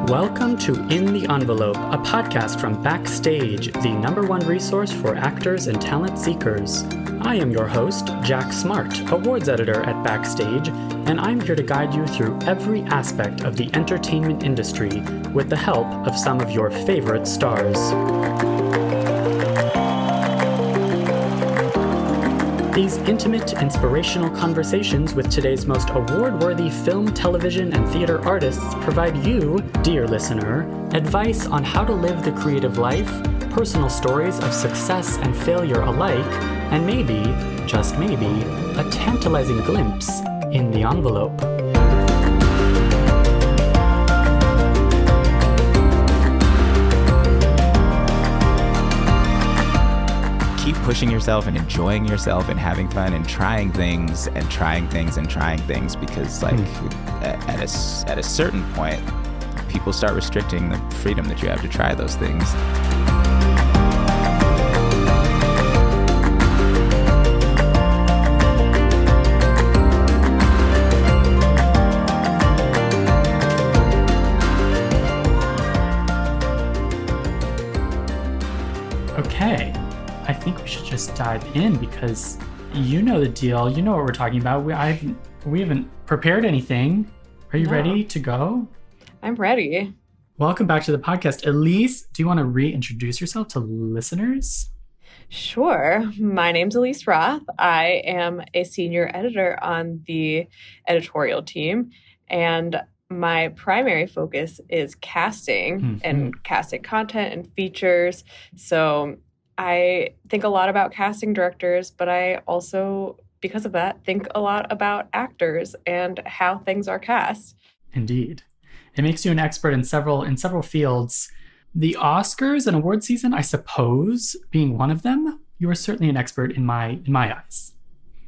Welcome to In the Envelope, a podcast from Backstage, the #1 resource for actors and talent seekers. I am your host, Jack Smart, awards editor at Backstage, and I'm here to guide you through every aspect of the entertainment industry with the help of some of your favorite stars. These intimate, inspirational conversations with today's most award-worthy film, television, and theater artists provide you, dear listener, advice on how to live the creative life, personal stories of success and failure alike, and maybe, just maybe, a tantalizing glimpse in the envelope. Keep pushing yourself and enjoying yourself and having fun and trying things and trying things and trying things because at a certain point, people start restricting the freedom that you have to try those things. Okay. I think we should just dive in because you know the deal. You know what we're talking about. We haven't prepared anything. Are you ready to go? I'm ready. Welcome back to the podcast. Elise, do you want to reintroduce yourself to listeners? Sure. My name's Elise Roth. I am a senior editor on the editorial team, and my primary focus is casting and casting content and features. So I think a lot about casting directors, but I also, because of that, think a lot about actors and how things are cast. Indeed. It makes you an expert in several fields. The Oscars and award season, I suppose, being one of them, you are certainly an expert in my eyes.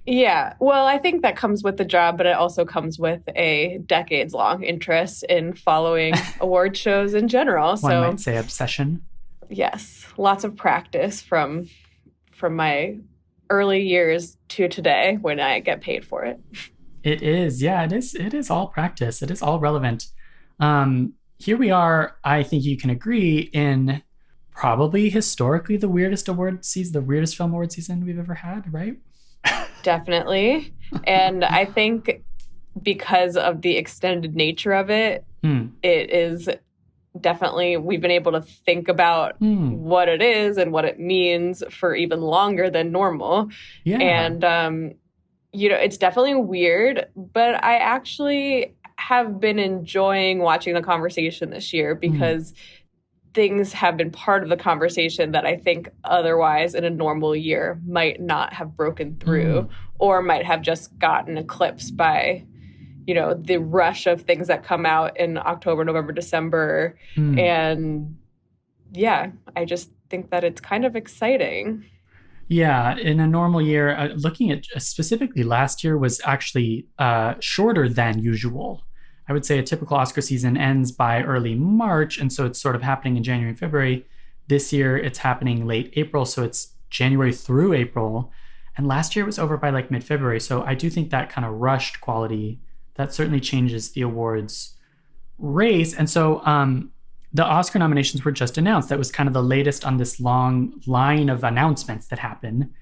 Yeah, well, I think that comes with the job, but it also comes with a decades-long interest in following award shows in general. One might say obsession. Yes, lots of practice from my early years to today when I get paid for it. It is, yeah, it is all practice. It is all relevant. Here we are, I think you can agree, in probably historically the weirdest film award season we've ever had, right? Definitely. And I think because of the extended nature of it, it is definitely, we've been able to think about what it is and what it means for even longer than normal. Yeah. And, it's definitely weird, but I actually have been enjoying watching the conversation this year because things have been part of the conversation that I think otherwise in a normal year might not have broken through or might have just gotten eclipsed by the rush of things that come out in October, November, December. And yeah, I just think that it's kind of exciting. Yeah, in a normal year, looking at specifically last year was actually shorter than usual. I would say a typical Oscar season ends by early March, and so it's sort of happening in January and February. This year, it's happening late April, so it's January through April. And last year, it was over by like mid-February. So I do think that kind of rushed quality, that certainly changes the awards race. And so the Oscar nominations were just announced. That was kind of the latest on this long line of announcements that happen.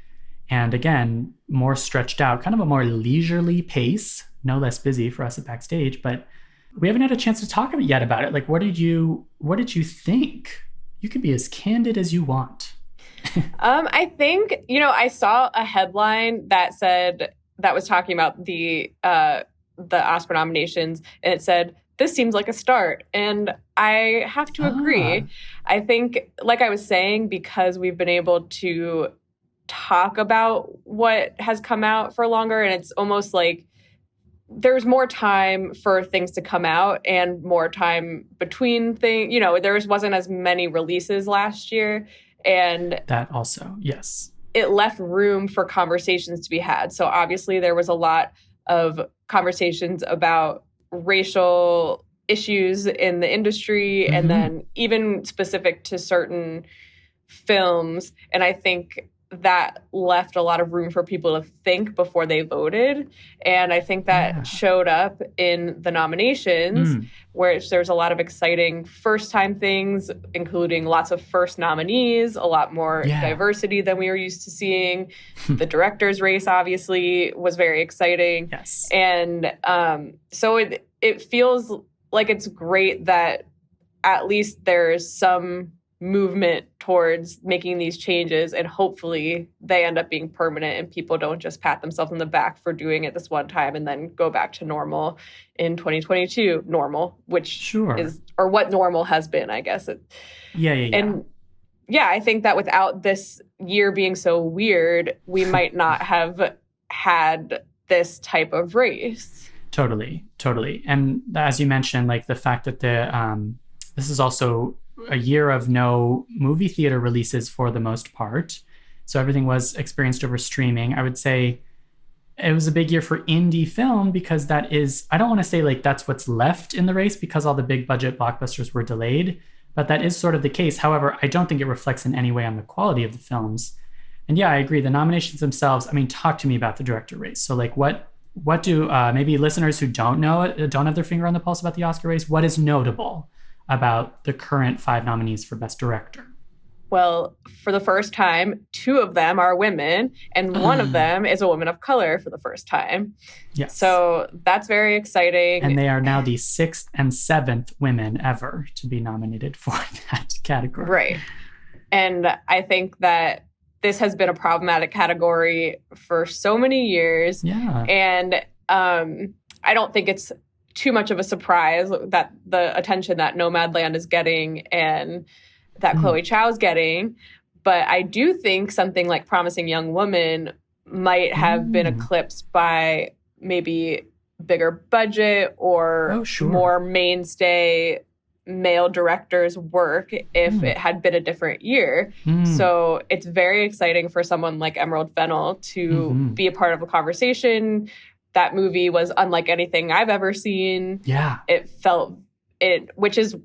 And again, more stretched out, kind of a more leisurely pace, no less busy for us at Backstage, but we haven't had a chance to talk yet about it. Like, what did you think? You can be as candid as you want. I think, I saw a headline that was talking about the Oscar nominations, and it said, "This seems like a start." And I have to agree. I think, like I was saying, because we've been able to talk about what has come out for longer, and it's almost like there's more time for things to come out and more time between things. There wasn't as many releases last year. And that also, yes. It left room for conversations to be had. So obviously there was a lot of conversations about racial issues in the industry and then even specific to certain films. And I think that left a lot of room for people to think before they voted. And I think that showed up in the nominations, where there's a lot of exciting first-time things, including lots of first nominees, a lot more diversity than we were used to seeing. The director's race, obviously, was very exciting. Yes. And so it feels like it's great that at least there's some movement towards making these changes, and hopefully they end up being permanent and people don't just pat themselves on the back for doing it this one time and then go back to normal in 2022, which is, or what normal has been, I guess. And I think that without this year being so weird, we might not have had this type of race. Totally. And as you mentioned, like the fact that this is also a year of no movie theater releases for the most part. So everything was experienced over streaming. I would say it was a big year for indie film because that is, I don't want to say like that's what's left in the race because all the big budget blockbusters were delayed, but that is sort of the case. However, I don't think it reflects in any way on the quality of the films. And yeah, I agree. The nominations themselves, I mean, talk to me about the director race. So like what do maybe listeners who don't know it, don't have their finger on the pulse about the Oscar race, what is notable about the current 5 nominees for Best Director? Well, for the first time, 2 of them are women, and one of them is a woman of color for the first time. Yes. So that's very exciting. And they are now the 6th and 7th women ever to be nominated for that category. Right. And I think that this has been a problematic category for so many years. Yeah. And I don't think it's too much of a surprise that the attention that Nomadland is getting and that Chloe Zhao's getting. But I do think something like Promising Young Woman might have been eclipsed by maybe bigger budget or more mainstay male directors' work if it had been a different year. So it's very exciting for someone like Emerald Fennell to be a part of a conversation. That movie was unlike anything I've ever seen. Yeah. Which is,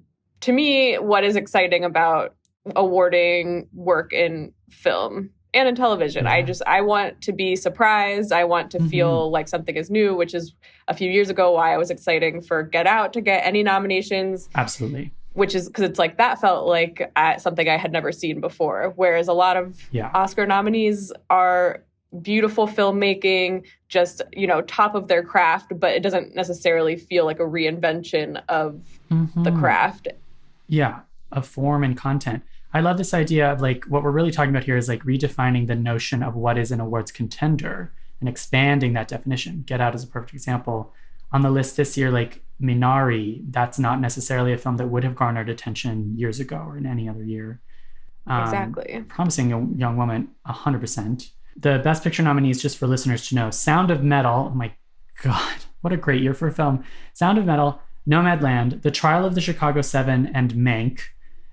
to me, what is exciting about awarding work in film and in television. Yeah. I want to be surprised. I want to feel like something is new, which is a few years ago why I was exciting for Get Out to get any nominations. Absolutely. Which is because it's like that felt like something I had never seen before. Whereas a lot of Oscar nominees are beautiful filmmaking, just, top of their craft, but it doesn't necessarily feel like a reinvention of the craft. Yeah, of form and content. I love this idea of like what we're really talking about here is like redefining the notion of what is an awards contender and expanding that definition. Get Out is a perfect example. On the list this year, like Minari, that's not necessarily a film that would have garnered attention years ago or in any other year. Exactly. Promising Young Woman, 100%. The Best Picture nominees, just for listeners to know: Sound of Metal, oh my God, what a great year for a film. Sound of Metal, Nomadland, The Trial of the Chicago 7, and Mank.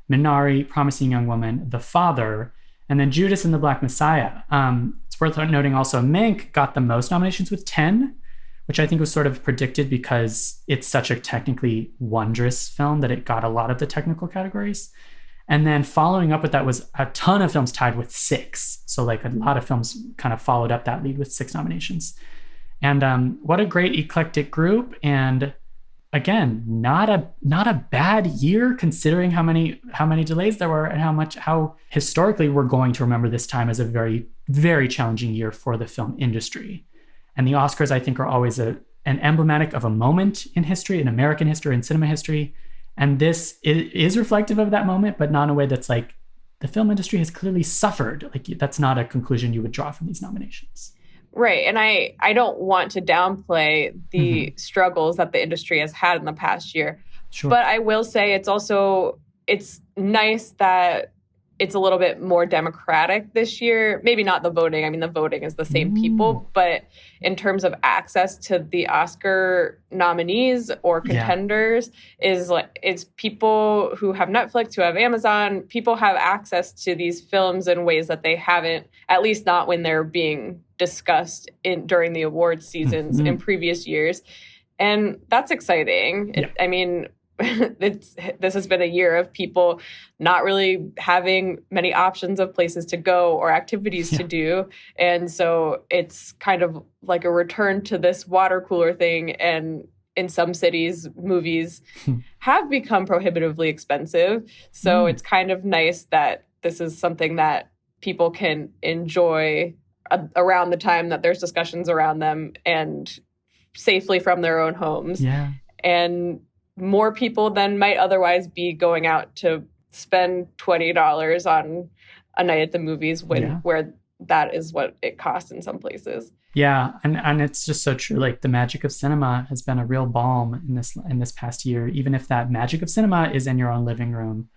Minari, Promising Young Woman, The Father, and then Judas and the Black Messiah. It's worth noting also Mank got the most nominations with 10, which I think was sort of predicted because it's such a technically wondrous film that it got a lot of the technical categories. And then following up with that was a ton of films tied with 6. So like a lot of films kind of followed up that lead with 6 nominations. And what a great eclectic group. And again, not a bad year considering how many delays there were and how historically we're going to remember this time as a very, very challenging year for the film industry. And the Oscars, I think, are always an emblematic of a moment in history, in American history, in cinema history. And this is reflective of that moment, but not in a way that's like the film industry has clearly suffered. Like that's not a conclusion you would draw from these nominations. Right. And I don't want to downplay the struggles that the industry has had in the past year. Sure. But I will say it's nice that it's a little bit more democratic this year. Maybe not the voting. I mean, the voting is the same people. But in terms of access to the Oscar nominees or contenders, it's people who have Netflix, who have Amazon. People have access to these films in ways that they haven't, at least not when they're being discussed during the awards seasons in previous years. And that's exciting. I mean, this has been a year of people not really having many options of places to go or activities to do. And so it's kind of like a return to this water cooler thing. And in some cities, movies have become prohibitively expensive. So it's kind of nice that this is something that people can enjoy around the time that there's discussions around them and safely from their own homes. Yeah. And more people than might otherwise be going out to spend $20 on a night at the movies where that is what it costs in some places. Yeah, and it's just so true. Like the magic of cinema has been a real balm in this past year, even if that magic of cinema is in your own living room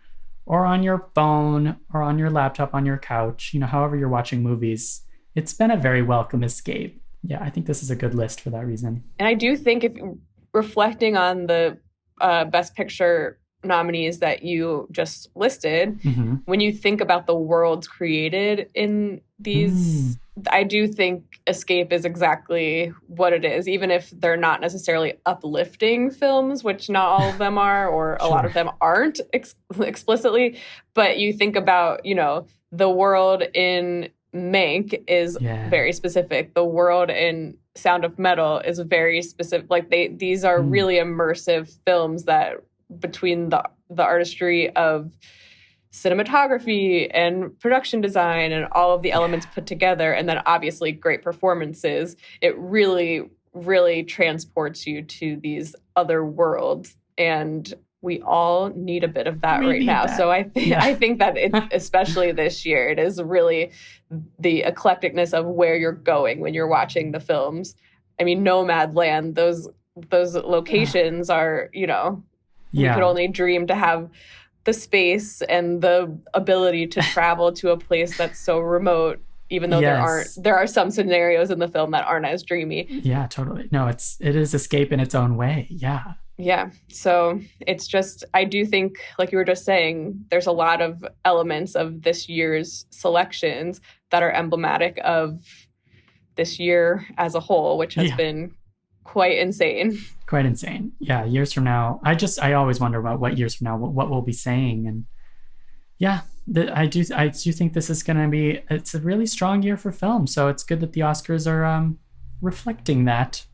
or on your phone or on your laptop, on your couch, however you're watching movies. It's been a very welcome escape. Yeah, I think this is a good list for that reason. And I do think if reflecting on the Best Picture nominees that you just listed, when you think about the worlds created in these, I do think Escape is exactly what it is, even if they're not necessarily uplifting films, which not all of them are, or a lot of them aren't explicitly. But you think about, the world in Mank is very specific. The world in Sound of Metal is very specific. Like these are really immersive films that between the artistry of cinematography and production design and all of the elements put together, and then obviously great performances, it really, really transports you to these other worlds. And we all need a bit of that right now. So I think that especially this year, it is really the eclecticness of where you're going when you're watching the films. I mean, Nomadland, those locations are, we could only dream to have the space and the ability to travel to a place that's so remote, even though there are some scenarios in the film that aren't as dreamy. Yeah, totally. No, it is escape in its own way. Yeah. Yeah. So it's just, I do think, like you were just saying, there's a lot of elements of this year's selections that are emblematic of this year as a whole, which has been quite insane. Quite insane. Yeah. Years from now, I always wonder about what years from now, what we'll be saying. And yeah, I do think this is going to be, it's a really strong year for film. So it's good that the Oscars are reflecting that.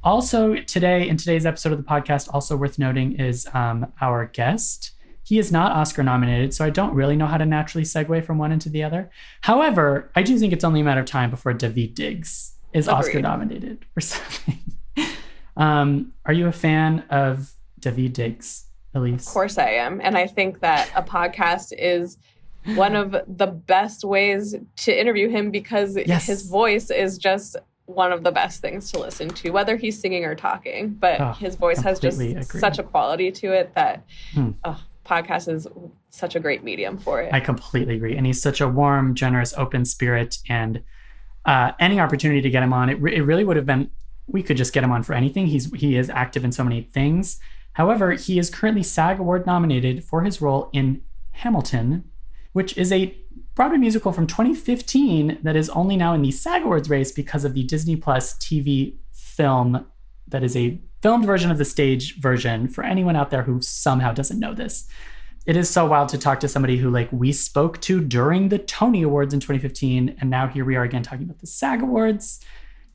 Also in today's episode of the podcast, also worth noting is our guest. He is not Oscar nominated, so I don't really know how to naturally segue from one into the other. However, I do think it's only a matter of time before Daveed Diggs is Oscar nominated for something. Are you a fan of Daveed Diggs, Elise? Of course I am. And I think that a podcast is one of the best ways to interview him because his voice is just one of the best things to listen to, whether he's singing or talking. But his voice has just such a quality to it that podcast is such a great medium for it. I completely agree. And he's such a warm, generous, open spirit. And any opportunity to get him on, it really would have been, we could just get him on for anything. He is active in so many things. However, he is currently SAG Award nominated for his role in Hamilton, which is a Broadway musical from 2015 that is only now in the SAG Awards race because of the Disney Plus TV film that is a filmed version of the stage version for anyone out there who somehow doesn't know this. It is so wild to talk to somebody who we spoke to during the Tony Awards in 2015, and now here we are again talking about the SAG Awards.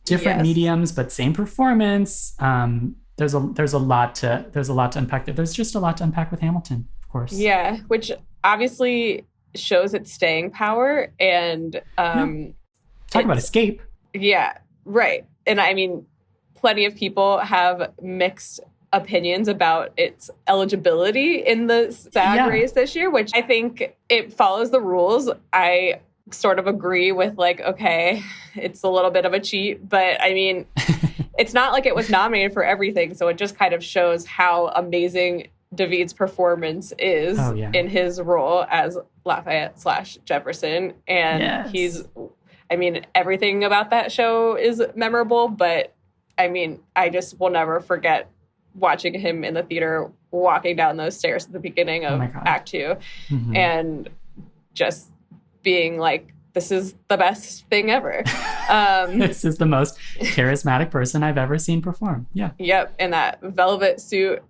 Different mediums, but same performance. There's a lot to unpack there. There's just a lot to unpack with Hamilton, of course. Yeah, which obviously shows its staying power and talk about escape. Yeah, right. And I mean, plenty of people have mixed opinions about its eligibility in the SAG race this year, which I think it follows the rules. I sort of agree with okay, it's a little bit of a cheat, but I mean, it's not like it was nominated for everything. So it just kind of shows how amazing Daveed's performance is in his role as Lafayette / Jefferson. And everything about that show is memorable, but I mean, I just will never forget watching him in the theater, walking down those stairs at the beginning of Act 2 and just being this is the best thing ever. This is the most charismatic person I've ever seen perform. Yeah. Yep. And that velvet suit.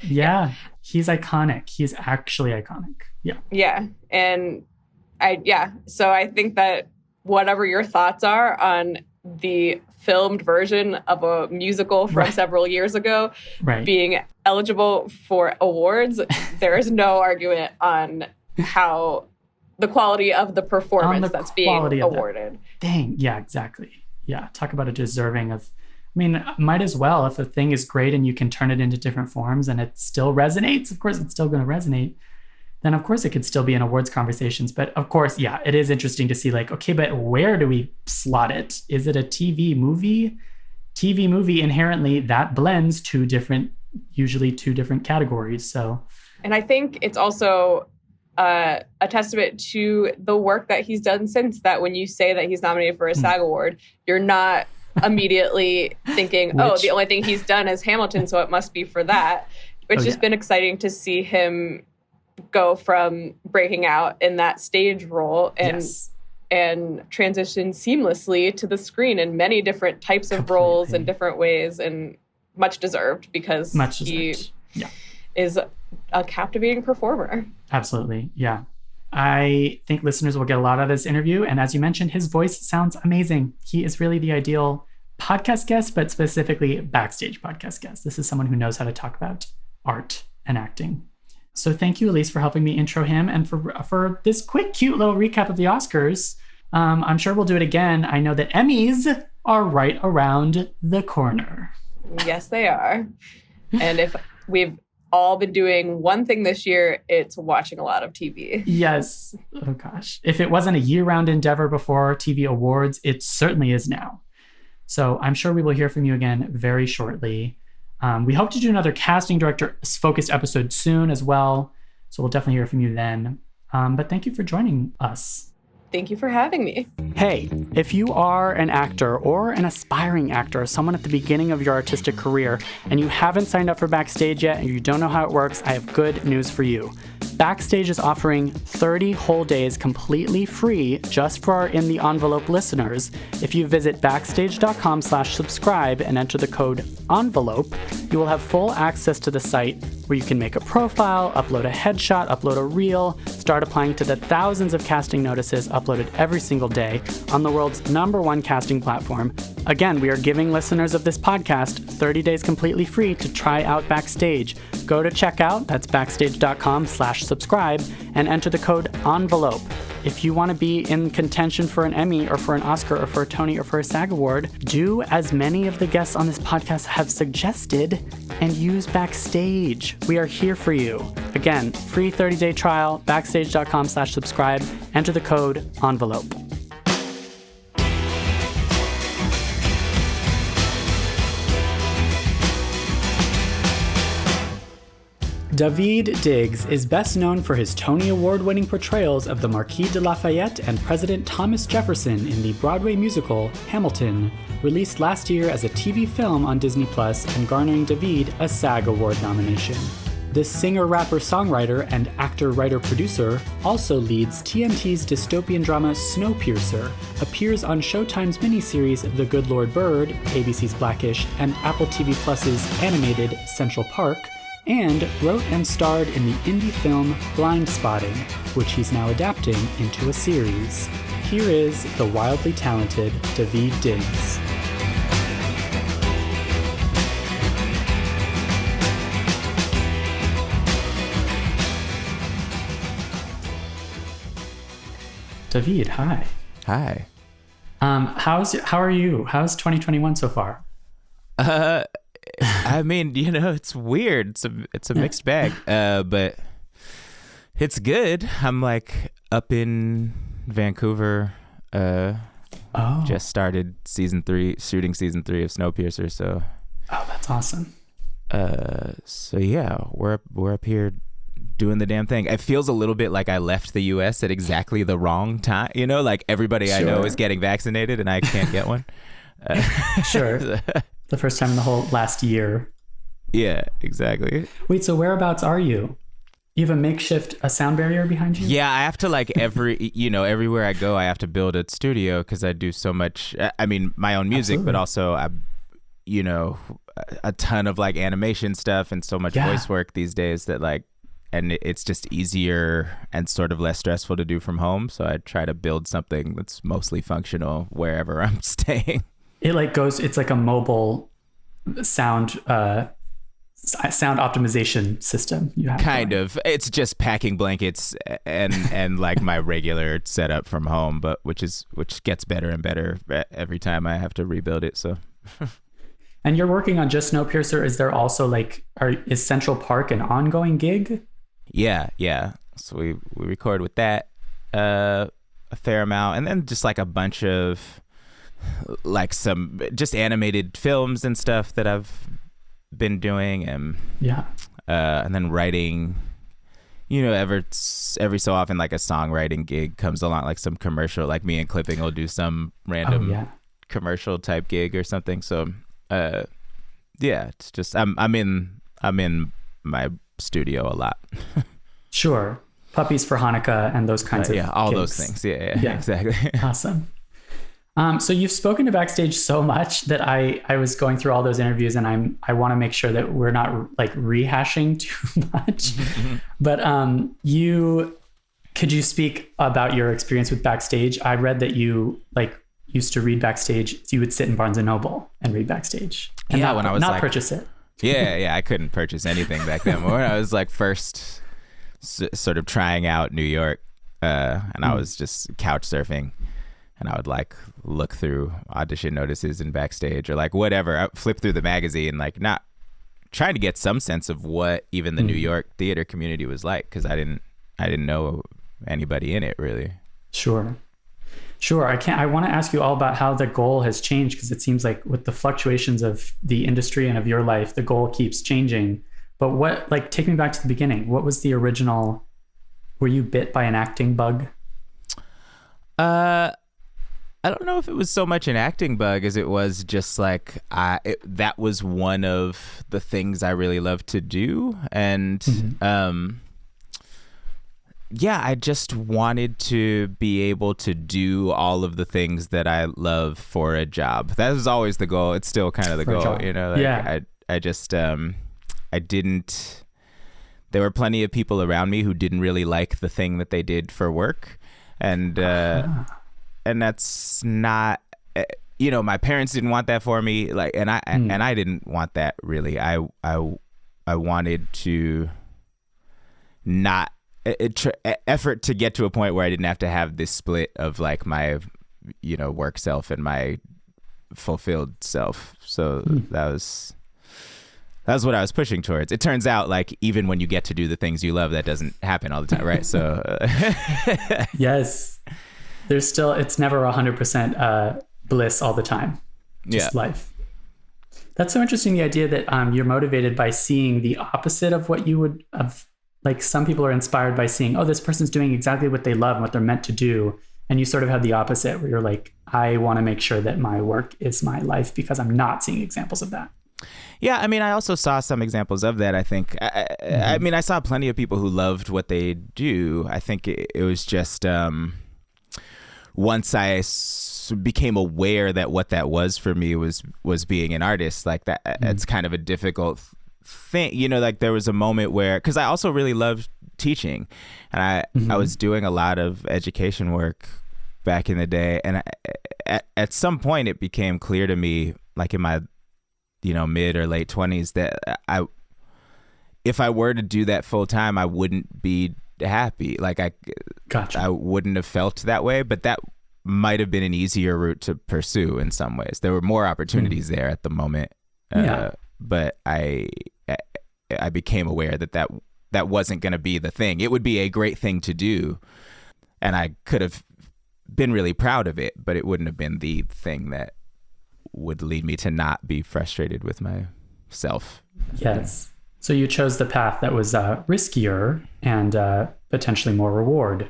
Yeah. He's iconic. He's actually iconic. Yeah. Yeah. And so I think that whatever your thoughts are on the filmed version of a musical from several years ago being eligible for awards, there is no argument on how the quality of the performance that's being awarded. Dang. Yeah, exactly. Yeah. Talk about a deserving of, I mean, might as well, if a thing is great and you can turn it into different forms and it still resonates, of course it's still going to resonate, then of course it could still be in awards conversations. But of course, yeah, it is interesting to see like, okay, but where do we slot it? Is it a TV movie? TV movie, inherently, that blends usually two different categories. So, and I think it's also a testament to the work that he's done since that. When you say that he's nominated for a SAG Award, you're not immediately thinking, the only thing he's done is Hamilton, so it must be for that. It's just been exciting to see him go from breaking out in that stage role and transition seamlessly to the screen in many different types of roles in different ways, and much deserved because he is a captivating performer. Absolutely. Yeah. I think listeners will get a lot out of this interview. And as you mentioned, his voice sounds amazing. He is really the ideal podcast guest, but specifically Backstage podcast guest. This is someone who knows how to talk about art and acting. So thank you, Elise, for helping me intro him and for this quick, cute little recap of the Oscars. I'm sure we'll do it again. I know that Emmys are right around the corner. Yes, they are. And if we've all been doing one thing this year, it's watching a lot of TV. Yes. Oh, gosh. If it wasn't a year-round endeavor before TV awards, it certainly is now. So I'm sure we will hear from you again very shortly. We hope to do another casting director-focused episode soon as well. So we'll definitely hear from you then. But thank you for joining us. Thank you for having me. Hey, if you are an actor or an aspiring actor, someone at the beginning of your artistic career, and you haven't signed up for Backstage yet and you don't know how it works, I have good news for you. Backstage is offering 30 whole days completely free just for our In the Envelope listeners. If you visit backstage.com/subscribe and enter the code ENVELOPE, you will have full access to the site where you can make a profile, upload a headshot, upload a reel, start applying to the thousands of casting notices uploaded every single day on the world's #1 casting platform. Again, we are giving listeners of this podcast 30 days completely free to try out Backstage. Go to checkout, that's backstage.com/subscribe, and enter the code ENVELOPE. If you want to be in contention for an Emmy or for an Oscar or for a Tony or for a SAG Award, do as many of the guests on this podcast have suggested and use Backstage. We are here for you. Again, free 30-day trial, backstage.com/subscribe, enter the code ENVELOPE. Daveed Diggs is best known for his Tony Award-winning portrayals of the Marquis de Lafayette and President Thomas Jefferson in the Broadway musical Hamilton, released last year as a TV film on Disney Plus and garnering Daveed a SAG Award nomination. The singer-rapper-songwriter and actor-writer-producer also leads TNT's dystopian drama Snowpiercer, appears on Showtime's miniseries The Good Lord Bird, ABC's Blackish, and Apple TV Plus's animated Central Park, and wrote and starred in the indie film Blind Spotting, which he's now adapting into a series. Here is the wildly talented Daveed Diggs. Daveed, hi. Hi. How are you? How's 2021 so far? I mean, it's weird. It's a mixed bag, but it's good. I'm up in Vancouver. Just started shooting season 3 of Snowpiercer. So, that's awesome. So yeah, we're up here doing the damn thing. It feels a little bit like I left the U.S. at exactly the wrong time. Everybody I know is getting vaccinated and I can't get one. Sure. The first time in the whole last year. Yeah, exactly. Wait, so whereabouts are you? You have a sound barrier behind you? Yeah, I have to everywhere I go, I have to build a studio because I do so much. I mean, my own music, absolutely. But also you know, a ton of like animation stuff and so much voice work these days that like, and it's just easier and sort of less stressful to do from home. So I try to build something that's mostly functional wherever I'm staying. It like goes, it's like a mobile sound optimization system you have. Kind of. It's just packing blankets and like my regular setup from home, but which gets better and better every time I have to rebuild it. So. And you're working on just Snowpiercer. Is there also like, is Central Park an ongoing gig? Yeah. So we record with that a fair amount, and then just like a bunch of like some just animated films and stuff that I've been doing, and and then writing. You know, every so often like a songwriting gig comes along, like some commercial, like me and Clipping will do some random commercial type gig or something. So it's just I'm in my studio a lot. Sure. Puppies for Hanukkah and those kinds of all gigs. Those things. Yeah, exactly. Awesome. So you've spoken to Backstage so much that I was going through all those interviews, and I want to make sure that we're not like rehashing too much. But could you speak about your experience with Backstage? I read that you like used to read Backstage. You would sit in Barnes and Noble and read Backstage, and when I was not like, purchase it. Yeah. I couldn't purchase anything back then. When I was like first sort of trying out New York, and I was just couch surfing, and I would like look through audition notices in Backstage or like whatever. I flip through the magazine, like not trying to get some sense of what even the New York theater community was like, because I didn't know anybody in it really. Sure. I want to ask you all about how the goal has changed, because it seems like with the fluctuations of the industry and of your life, the goal keeps changing. But take me back to the beginning. What was the original? Were you bit by an acting bug? I don't know if it was so much an acting bug as it was just like that was one of the things I really loved to do, and I just wanted to be able to do all of the things that I love for a job. That was always the goal. It's still kind of the goal, you know. I just I didn't. There were plenty of people around me who didn't really like the thing that they did for work, and that's not. You know, my parents didn't want that for me, like, and I didn't want that really. I wanted to not. Effort to get to a point where I didn't have to have this split of like my, you know, work self and my fulfilled self. So that was what I was pushing towards. It turns out like even when you get to do the things you love, that doesn't happen all the time, right? So yes, it's never 100% bliss all the time. Just life. That's so interesting. The idea that you're motivated by seeing the opposite of what you would have. Like some people are inspired by seeing, oh, this person's doing exactly what they love and what they're meant to do. And you sort of have the opposite where you're like, I want to make sure that my work is my life because I'm not seeing examples of that. Yeah, I mean, I also saw some examples of that, I think. I mean, I saw plenty of people who loved what they do. I think it was just once I became aware that what that was for me was being an artist, like that. It's kind of a difficult thing, you know, like there was a moment where, because I also really loved teaching, and I was doing a lot of education work back in the day, and at some point it became clear to me, like in my, you know, mid or late 20s, that if I were to do that full time, I wouldn't be happy. Like I wouldn't have felt that way, but that might have been an easier route to pursue in some ways. There were more opportunities there at the moment, but I became aware that wasn't going to be the thing. It would be a great thing to do, and I could have been really proud of it, but it wouldn't have been the thing that would lead me to not be frustrated with myself. Yes. So you chose the path that was riskier and potentially more reward.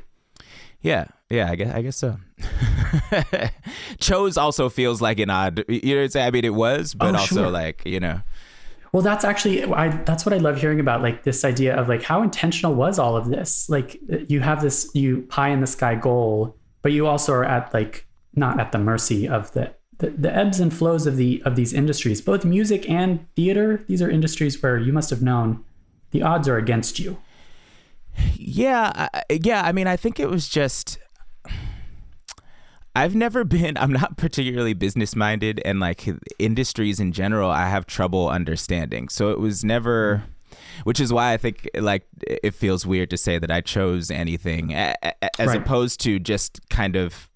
Yeah, I guess so. Chose also feels like an odd, you know what I'm saying? I mean, it was, but also like, you know. Well, that's actually, that's what I love hearing about, like this idea of like, how intentional was all of this? Like you have this pie in the sky goal, but you also are at like, not at the mercy of the ebbs and flows of these industries, both music and theater. These are industries where you must have known the odds are against you. Yeah. I mean, I think it was just, I'm not particularly business minded, and like industries in general, I have trouble understanding. So it was never, which is why I think like it feels weird to say that I chose anything as opposed to just kind of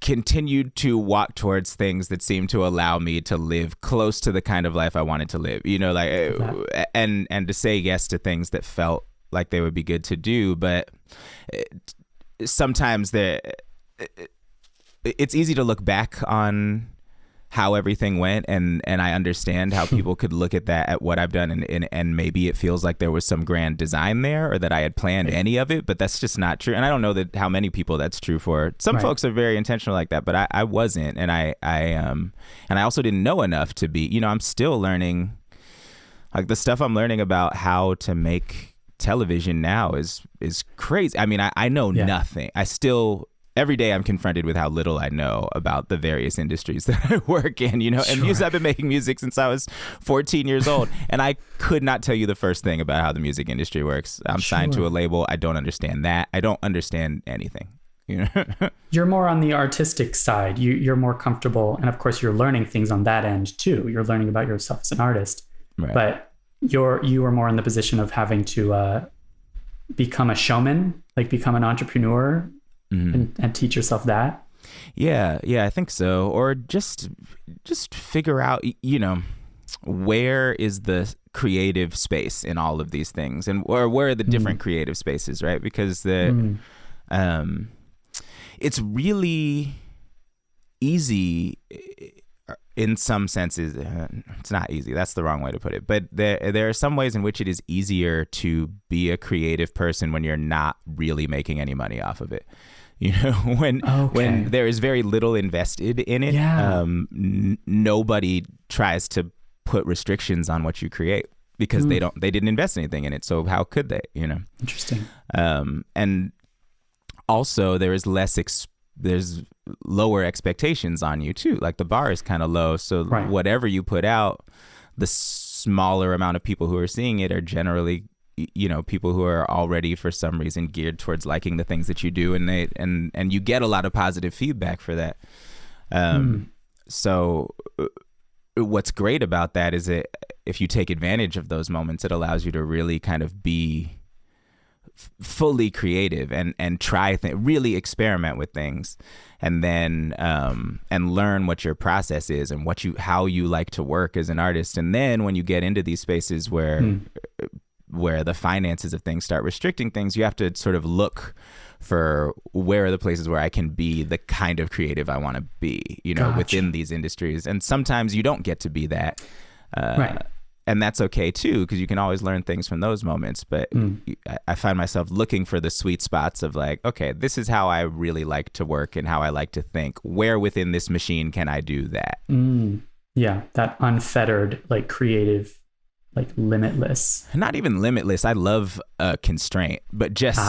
continued to walk towards things that seemed to allow me to live close to the kind of life I wanted to live, you know, like, and to say yes to things that felt like they would be good to do. But sometimes it's easy to look back on how everything went, and I understand how people could look at that, at what I've done, and maybe it feels like there was some grand design there, or that I had planned any of it, but that's just not true. And I don't know that how many people that's true for. Some folks are very intentional like that, but I wasn't, and I also didn't know enough to be, you know, I'm still learning, like the stuff I'm learning about how to make television now is crazy. I mean, I know nothing. I still, every day I'm confronted with how little I know about the various industries that I work in, you know, and I've been making music since I was 14 years old, and I could not tell you the first thing about how the music industry works. I'm signed to a label. I don't understand that. I don't understand anything. You know? You're more on the artistic side. You're more comfortable, and of course you're learning things on that end too. You're learning about yourself as an artist, but you are more in the position of having to become a showman, like become an entrepreneur. And teach yourself that. Yeah, I think so. Or just figure out, you know, where is the creative space in all of these things, and or where are the different creative spaces, right? Because it's really easy in some senses. It's not easy. That's the wrong way to put it. But there are some ways in which it is easier to be a creative person when you're not really making any money off of it. You know, when there is very little invested in it, nobody tries to put restrictions on what you create, because they didn't invest anything in it. So how could they, you know? Interesting. And also there's lower expectations on you too. Like the bar is kind of low. So whatever you put out, the smaller amount of people who are seeing it are generally, you know, people who are already for some reason geared towards liking the things that you do, and you get a lot of positive feedback for that. So what's great about that is that if you take advantage of those moments, it allows you to really kind of be fully creative and try really experiment with things, and then and learn what your process is and how you like to work as an artist. And then when you get into these spaces where the finances of things start restricting things, you have to sort of look for where are the places where I can be the kind of creative I want to be, you know, within these industries. And sometimes you don't get to be that. And that's okay too, because you can always learn things from those moments. But I find myself looking for the sweet spots of like, okay, this is how I really like to work and how I like to think. Where within this machine can I do that? Yeah, that unfettered, like creative, like limitless. Not even limitless. I love constraint, but just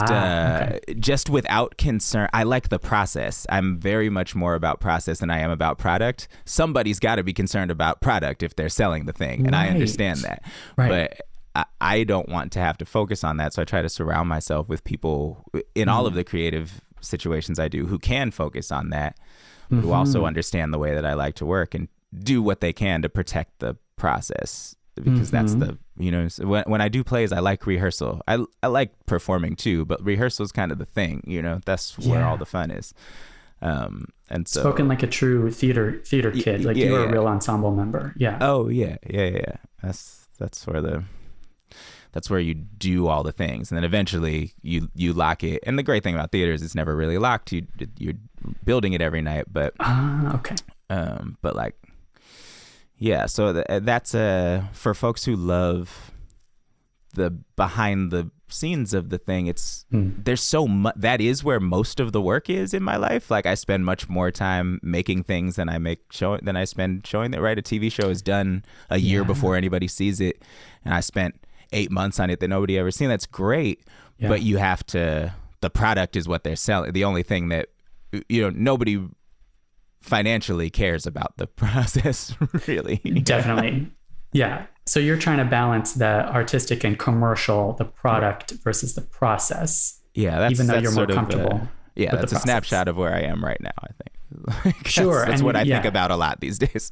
without concern. I like the process. I'm very much more about process than I am about product. Somebody's got to be concerned about product if they're selling the thing, and I understand that. But I don't want to have to focus on that, so I try to surround myself with people in all of the creative situations I do who can focus on that, who also understand the way that I like to work and do what they can to protect the process. Because that's the, you know, when I do plays, I like rehearsal. I like performing too, but rehearsal is kind of the thing, you know, that's where all the fun is. And so spoken like a true theater kid, like you're a real ensemble member. Yeah. Oh yeah. That's where you do all the things, and then eventually you lock it. And the great thing about theater is it's never really locked. You're building it every night, but but like. Yeah, so that's for folks who love the behind the scenes of the thing. It's there's so much that is where most of the work is in my life. Like I spend much more time making things than I spend showing it. Right, a TV show is done a year before anybody sees it, and I spent 8 months on it that nobody ever seen. That's great, but you have to. The product is what they're selling. The only thing that, you know, nobody financially cares about the process, really. Definitely. Yeah. So you're trying to balance the artistic and commercial, the product versus the process. Yeah, even though you're more comfortable. That's a snapshot of where I am right now, I think. Sure. That's what I think about a lot these days.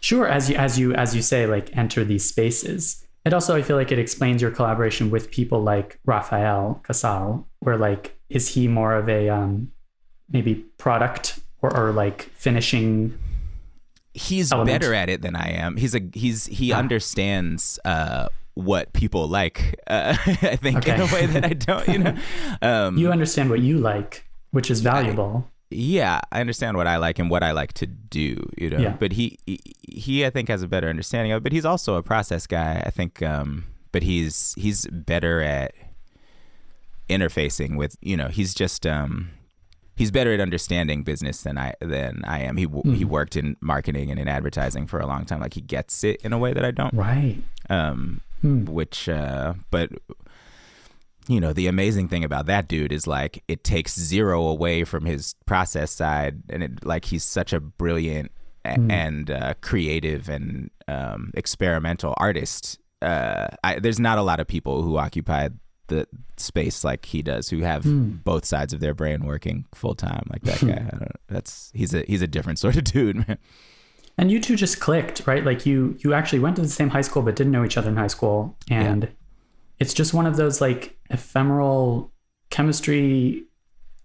Sure. As you say, like, enter these spaces. It also, I feel like it explains your collaboration with people like Raphael Casal, where like, is he more of a maybe product or like finishing? He's element? better at it than I am. He understands what people like. I think in a way that I don't. You understand what you like, which is valuable. I understand what I like and what I like to do, but he I think has a better understanding of it, but he's also a process guy, I think, but he's better at interfacing with, he's just, he's better at understanding business than I am. He worked in marketing and in advertising for a long time. Like, he gets it in a way that I don't. Right. Which, but the amazing thing about that dude is like, it takes zero away from his process side, and it like, he's such a brilliant and creative and experimental artist. There's not a lot of people who occupy the space like he does, who have both sides of their brain working full time like that guy. He's a different sort of dude, man. And you two just clicked, right? Like you actually went to the same high school but didn't know each other in high school, and it's just one of those like ephemeral chemistry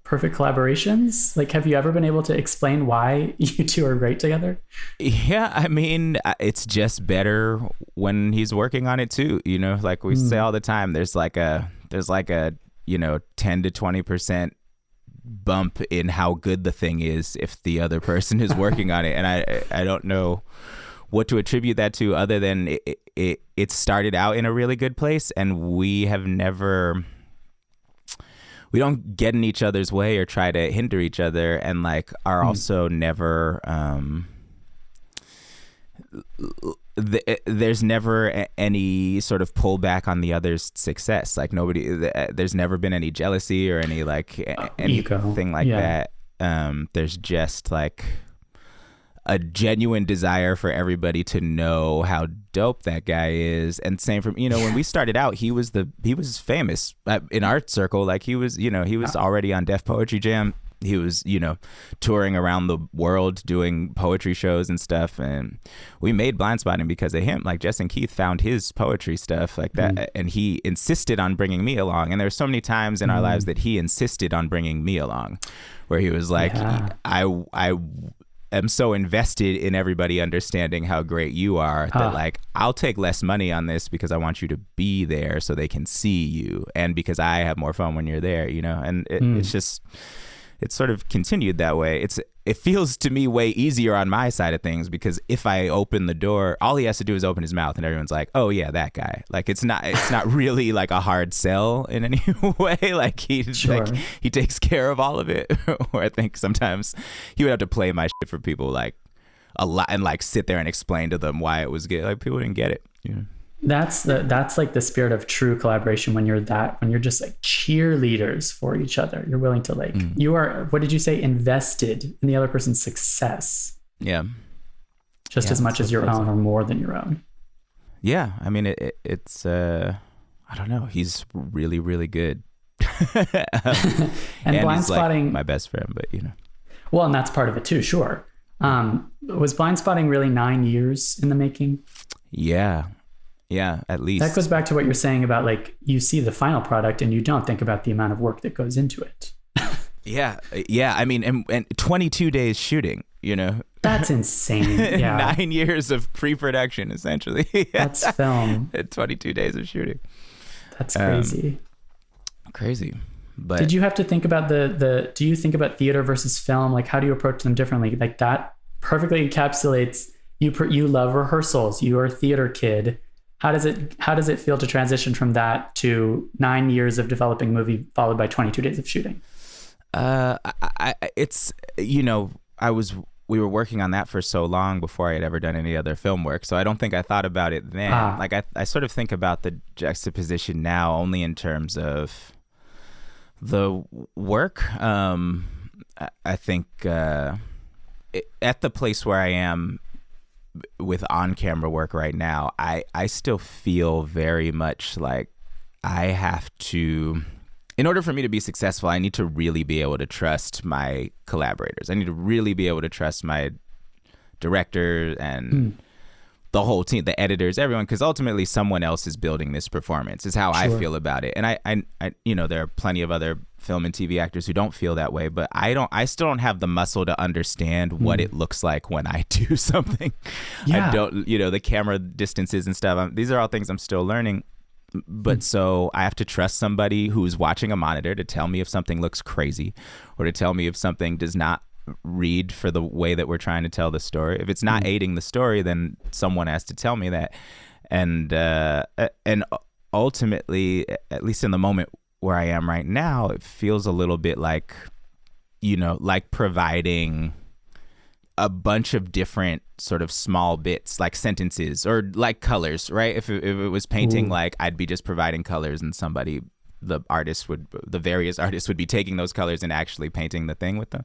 perfect collaborations. Like, have you ever been able to explain why you two are great together? Yeah, I mean, it's just better when he's working on it too. Like we say all the time, there's like a 10 to 20% bump in how good the thing is if the other person is working on it. And I don't know what to attribute that to, other than it started out in a really good place, and we don't get in each other's way or try to hinder each other, and like are also never there's never any sort of pullback on the other's success. Like there's never been any jealousy or any like anything like that. There's just like a genuine desire for everybody to know how dope that guy is. And same from, when we started out, he was famous in art circle. Like he was already on Def Poetry Jam. He was, touring around the world doing poetry shows and stuff. And we made Blind Spotting because of him. Like Jess and Keith found his poetry stuff like that. And he insisted on bringing me along. And there were so many times in our lives that he insisted on bringing me along, where he was like, I am so invested in everybody understanding how great you are that like, I'll take less money on this because I want you to be there so they can see you, and because I have more fun when you're there, and it's just, it's sort of continued that way. It feels to me way easier on my side of things, because if I open the door, all he has to do is open his mouth and everyone's like, oh yeah, that guy. Like it's not really like a hard sell in any way. Like he takes care of all of it. Or I think sometimes he would have to play my shit for people like a lot and like sit there and explain to them why it was good. Like people didn't get it. That's like the spirit of true collaboration, when you're just like cheerleaders for each other. You're willing to like, you are, what did you say? Invested in the other person's success. Yeah. Just as much as your own, or more than your own. Yeah. I mean, it's, I don't know. He's really, really good. and Blind he's Spotting, like my best friend, but well, and that's part of it too. Sure. Was Blind Spotting really 9 years in the making? Yeah. Yeah, at least. That goes back to what you're saying about like, you see the final product and you don't think about the amount of work that goes into it. Yeah. I mean, and 22 days shooting, That's insane. Yeah. 9 years of pre-production, essentially. That's film. 22 days of shooting. That's crazy. Crazy. But did you have to think about do you think about theater versus film? Like, how do you approach them differently? Like that perfectly encapsulates you love rehearsals. You are a theater kid. How does it feel to transition from that to 9 years of developing a movie followed by 22 days of shooting? We were working on that for so long before I had ever done any other film work. So I don't think I thought about it then. Like I sort of think about the juxtaposition now only in terms of the work. I think at the place where I am with on-camera work right now, I still feel very much like I have to, in order for me to be successful, I need to really be able to trust my collaborators. I need to really be able to trust my director and the whole team, the editors, everyone, because ultimately someone else is building this performance is how I feel about it. And I there are plenty of other film and TV actors who don't feel that way, but I still don't have the muscle to understand what it looks like when I do something. I don't, the camera distances and stuff. These are all things I'm still learning. But so I have to trust somebody who's watching a monitor to tell me if something looks crazy or to tell me if something does not read for the way that we're trying to tell the story. If it's not aiding the story, then someone has to tell me that. And ultimately, at least in the moment where I am right now, it feels a little bit like, like providing a bunch of different sort of small bits, like sentences or like colors, right? If it was painting, like I'd be just providing colors and the various artists would be taking those colors and actually painting the thing with them.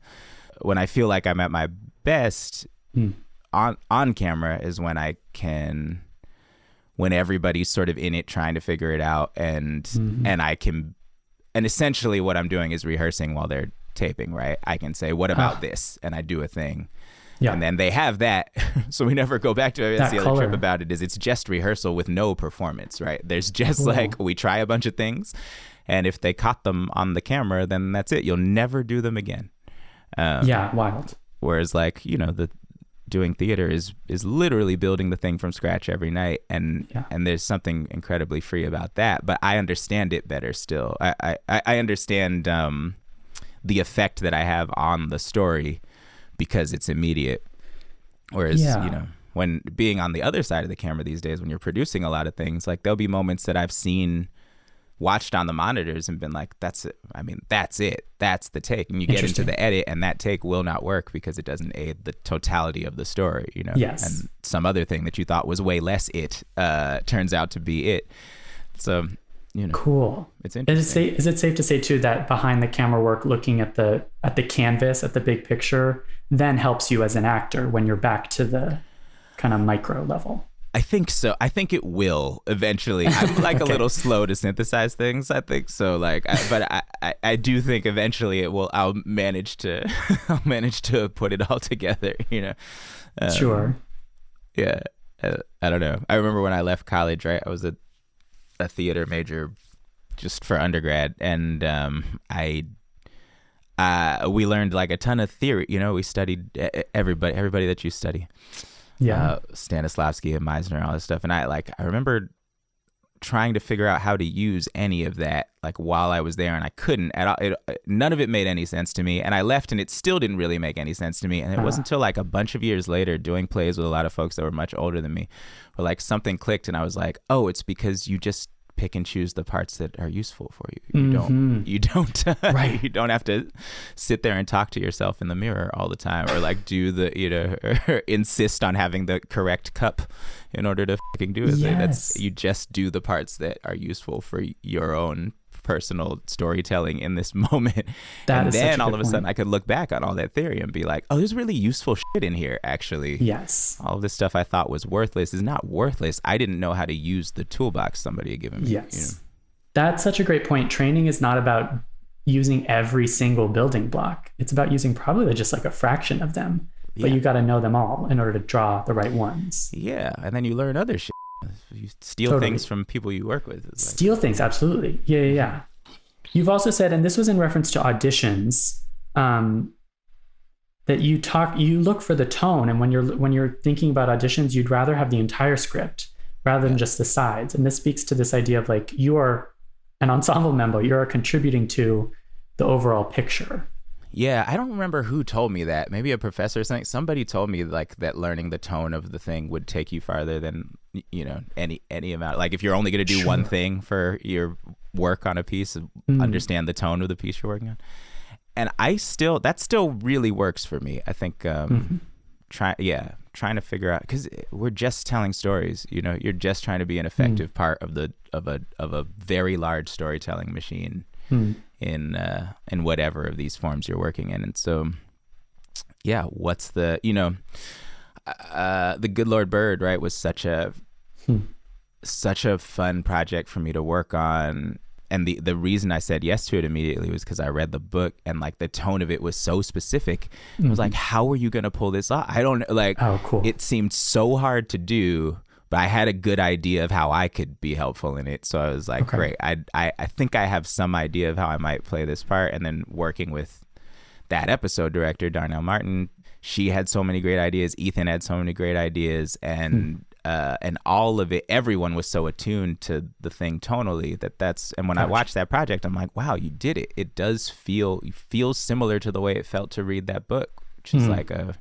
When I feel like I'm at my best on camera is when when everybody's sort of in it trying to figure it out, and essentially what I'm doing is rehearsing while they're taping, right? I can say, what about this? And I do a thing. Yeah. And then they have that. So we never go back to it. That's the other trip about it is it's just rehearsal with no performance, right? There's just like, we try a bunch of things. And if they caught them on the camera, then that's it. You'll never do them again. Wild. Whereas like, the doing theater is literally building the thing from scratch every night. And there's something incredibly free about that. But I understand it better still. I understand the effect that I have on the story because it's immediate. Whereas, when being on the other side of the camera these days, when you're producing a lot of things, like there'll be moments that I've watched on the monitors and been like, that's it. I mean, that's it. That's the take. And you get into the edit and that take will not work because it doesn't aid the totality of the story, Yes. And some other thing that you thought was way less turns out to be it. So, Cool. It's interesting. Is it safe to say too that behind the camera work, looking at the canvas, at the big picture, then helps you as an actor when you're back to the kind of micro level? I think so. I think it will eventually. I'm like a little slow to synthesize things. I think so. But I do think eventually it will. I'll manage to put it all together. Sure. Yeah. I don't know. I remember when I left college. Right. I was a theater major just for undergrad, and we learned like a ton of theory. We studied everybody that you study. Stanislavski and Meisner and all this stuff. And I remember trying to figure out how to use any of that like while I was there, and I couldn't at all. None of it made any sense to me, and I left and it still didn't really make any sense to me. And it wasn't until like a bunch of years later doing plays with a lot of folks that were much older than me where like something clicked and I was like, oh, it's because you just pick and choose the parts that are useful for you. You don't right. You don't have to sit there and talk to yourself in the mirror all the time or like do or insist on having the correct cup in order to fucking do it. Yes. You just do the parts that are useful for your own personal storytelling in this moment. And then all of a sudden I could look back on all that theory and be like, oh, there's really useful shit in here actually. Yes. All of this stuff I thought was worthless is not worthless. I didn't know how to use the toolbox somebody had given me. Yes. That's such a great point. Training is not about using every single building block. It's about using probably just like a fraction of them. But you got to know them all in order to draw the right ones. Yeah. And then you learn other shit. You steal things from people you work with. Steal things, absolutely. Yeah. You've also said, and this was in reference to auditions, that you look for the tone, and when you're thinking about auditions, you'd rather have the entire script rather than just the sides. And this speaks to this idea of like you are an ensemble member, you're contributing to the overall picture. Yeah, I don't remember who told me that. Maybe a professor or something. Somebody told me like that learning the tone of the thing would take you farther than, any amount. Like if you're only going to do one thing for your work on a piece, understand the tone of the piece you're working on. And that still really works for me. I think trying to figure out, because we're just telling stories. You're just trying to be an effective part of a very large storytelling machine. In whatever of these forms you're working in. And so what's the, the Good Lord Bird, right, was such a fun project for me to work on. And the reason I said yes to it immediately was because I read the book and like the tone of it was so specific. I was like, how are you going to pull this off? I don't like, oh, cool. It seemed so hard to do, but I had a good idea of how I could be helpful in it. So I was like, great. I think I have some idea of how I might play this part. And then working with that episode director, Darnell Martin, she had so many great ideas. Ethan had so many great ideas. And all of it, everyone was so attuned to the thing tonally and when I watched that project, I'm like, wow, you did it. It does feel similar to the way it felt to read that book, which is like a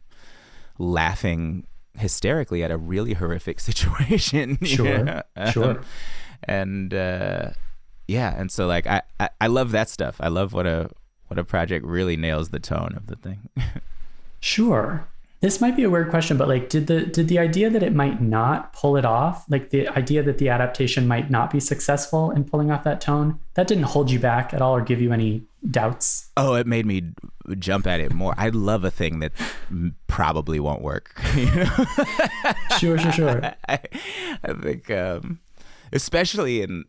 laughing hysterically at a really horrific situation. Sure. And and so like I love that stuff. I love what a project really nails the tone of the thing. Sure. This might be a weird question, but like, did the idea that it might not pull it off, like the idea that the adaptation might not be successful in pulling off that tone, that didn't hold you back at all or give you any doubts? Oh, it made me jump at it more. I love a thing that probably won't work. Sure. I think, especially in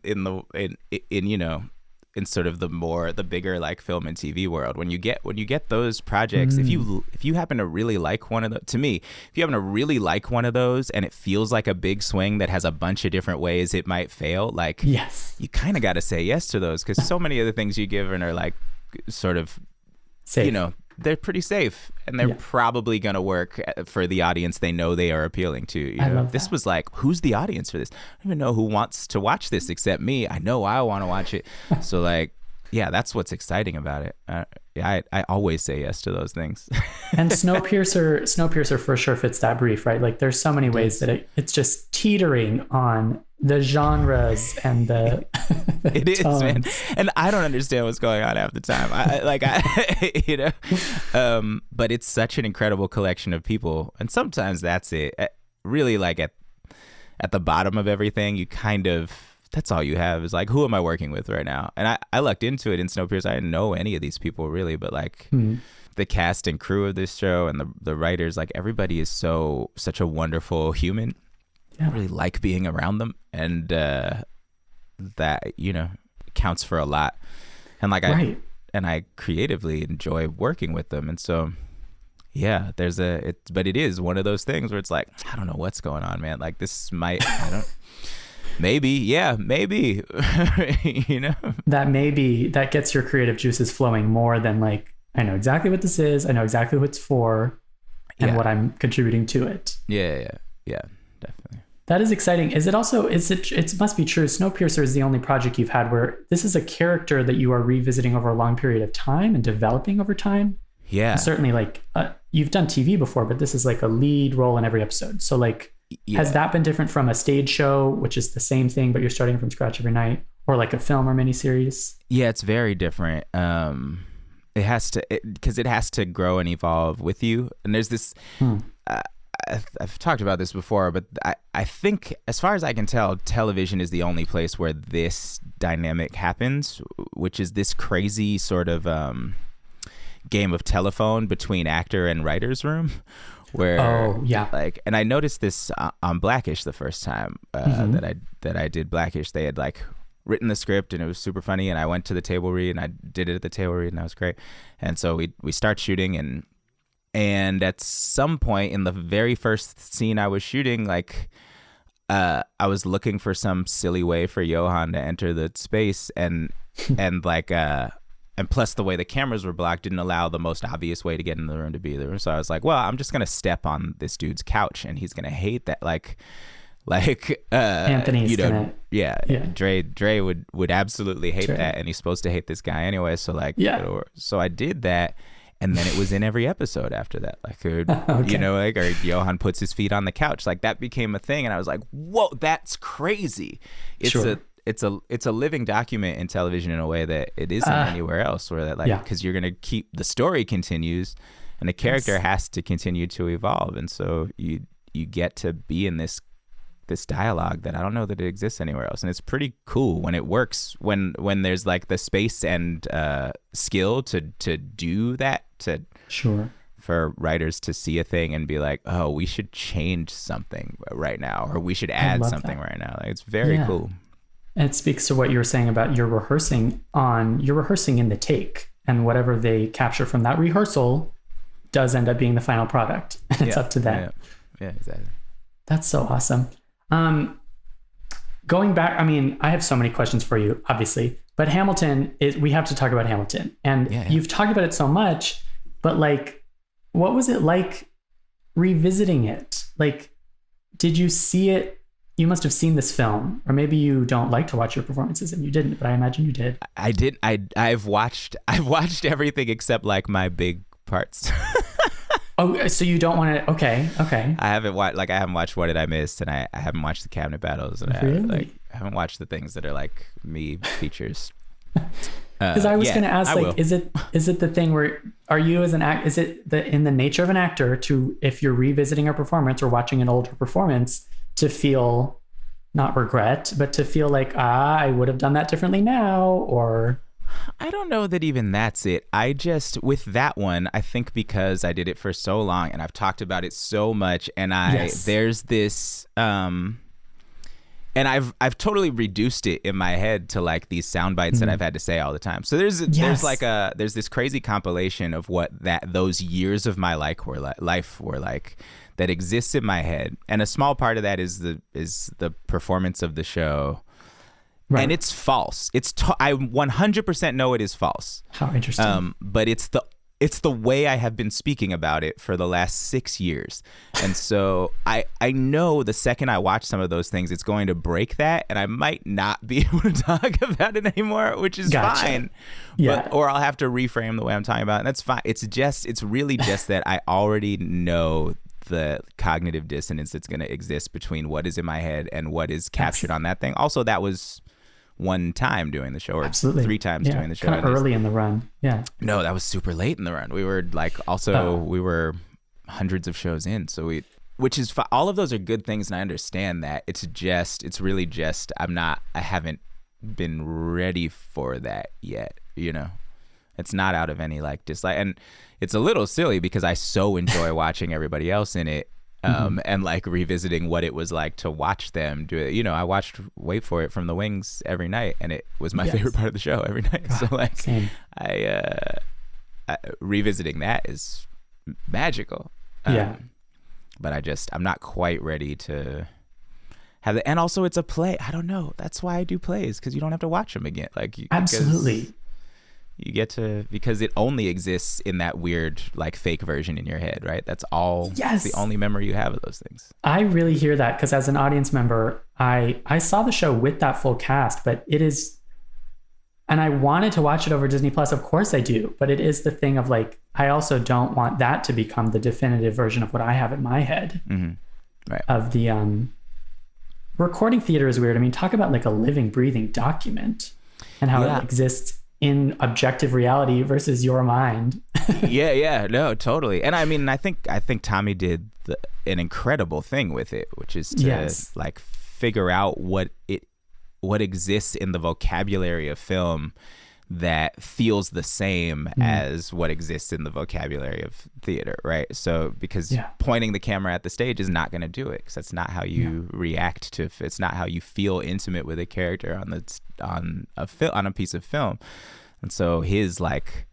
sort of the bigger like film and TV world, when you get those projects, if you happen to really like one of those, to me, if you happen to really like one of those and it feels like a big swing that has a bunch of different ways it might fail, like, yes, you kind of got to say yes to those, because so many of the things you give are like sort of safe. They're pretty safe and they're probably going to work for the audience they know they are appealing to. I love this that. Was like, who's the audience for this? I don't even know who wants to watch this except me. I know I want to watch it. So like, yeah, that's what's exciting about it. I always say yes to those things. And Snowpiercer for sure fits that brief, right? Like there's so many ways that it's just teetering on the genres and the it is, man. And I don't understand what's going on half the time. But it's such an incredible collection of people, and sometimes that's it. Really, like at the bottom of everything, you kind of, that's all you have is like, who am I working with right now? And I lucked into it in Snowpiercer. I didn't know any of these people really, but like the cast and crew of this show and the writers, like everybody is such a wonderful human. I really like being around them, and that counts for a lot. And like I creatively enjoy working with them, and so but it is one of those things where it's like, I don't know what's going on, man. Like this might maybe that gets your creative juices flowing more than like, I know exactly what this is, I know exactly what it's for, and what I'm contributing to it. Yeah, definitely. That is exciting. Is it also, it must be true, Snowpiercer is the only project you've had where this is a character that you are revisiting over a long period of time and developing over time? Yeah. And certainly like, you've done TV before, but this is like a lead role in every episode. So like, has that been different from a stage show, which is the same thing, but you're starting from scratch every night, or like a film or miniseries? Yeah, it's very different. It has to grow and evolve with you. And there's this, I've talked about this before, but I think, as far as I can tell, television is the only place where this dynamic happens, which is this crazy sort of game of telephone between actor and writer's room, where like, and I noticed this on Blackish the first time that I did Blackish. They had like written the script and it was super funny, and I went to the table read and I did it at the table read, and that was great. And so we start shooting, and at some point in the very first scene I was shooting, like I was looking for some silly way for Johan to enter the space, and like and plus the way the cameras were blocked didn't allow the most obvious way to get in the room to be there. So I was like, well, I'm just gonna step on this dude's couch and he's gonna hate that. Like Anthony's gonna, Dre would absolutely hate that, and he's supposed to hate this guy anyway. So like, so I did that. And then it was in every episode after that, like, or Johan puts his feet on the couch, like that became a thing, and I was like, "Whoa, that's crazy!" It's a living document in television in a way that it isn't anywhere else. Where that, like, because you're gonna keep the story continues, and the character has to continue to evolve, and so you get to be in this dialogue that I don't know that it exists anywhere else. And it's pretty cool when it works, when there's like the space and skill to do that, for writers to see a thing and be like, oh, we should change something right now, or we should add something right now. Like, it's very cool. And it speaks to what you were saying about you're rehearsing in the take, and whatever they capture from that rehearsal does end up being the final product. And it's up to them. Yeah, exactly. That's so awesome. Going back, I mean, I have so many questions for you, obviously, but we have to talk about Hamilton. And you've talked about it so much, but like, what was it like revisiting it? Like, did you see it? You must have seen this film, or maybe you don't like to watch your performances and you didn't, but I imagine you did. I did. I've watched everything except like my big parts. Oh, so you don't want to? Okay. I haven't watched What Did I Miss, and I haven't watched the Cabinet Battles, and really? I haven't watched the things that are like me features. Because I was going to ask, like, is it the thing where are you as an act? Is it in the nature of an actor to, if you're revisiting a performance or watching an older performance, to feel not regret, but to feel like I would have done that differently now, or? I don't know that even that's it. I just, with that one, I think because I did it for so long and I've talked about it so much, and there's this, and I've totally reduced it in my head to like these sound bites that I've had to say all the time. So there's this crazy compilation of what those years of my life were like that exists in my head, and a small part of that is the performance of the show. Right. And it's false. I 100% know it is false. How interesting. But it's the way I have been speaking about it for the last 6 years. And so I know the second I watch some of those things, it's going to break that, and I might not be able to talk about it anymore, which is fine. Yeah. Or I'll have to reframe the way I'm talking about it, and that's fine. It's really just that I already know the cognitive dissonance that's going to exist between what is in my head and what is captured on that thing. Also, that was one time doing the show, or 3 times doing the show. Kind of early in the run. Yeah. No, that was super late in the run. We were like, we were hundreds of shows in. So which is, all of those are good things. And I understand that. It's really just, I haven't been ready for that yet. You know, it's not out of any like dislike. And it's a little silly because I so enjoy watching everybody else in it. And like revisiting what it was like to watch them do it. You know, I watched Wait For It from the Wings every night, and it was my favorite part of the show every night. God, so like, same. I revisiting that is magical. But I'm not quite ready to have it. And also, it's a play. I don't know. That's why I do plays, because you don't have to watch them again. Like, absolutely. You get to, because it only exists in that weird, like, fake version in your head, right? That's all. Yes. The only memory you have of those things. I really hear that, because as an audience member, I saw the show with that full cast, but it is, and I wanted to watch it over Disney Plus. Of course I do, but it is the thing of like, I also don't want that to become the definitive version of what I have in my head. Right. Of the recording theater is weird. I mean, talk about like a living, breathing document, and how it exists in objective reality versus your mind. No, totally. And I mean, I think Tommy did an incredible thing with it, which is to like figure out what exists in the vocabulary of film that feels the same as what exists in the vocabulary of theater, right? So because pointing the camera at the stage is not going to do it, because that's not how you react to. It's not how you feel intimate with a character on a piece of film. And so his like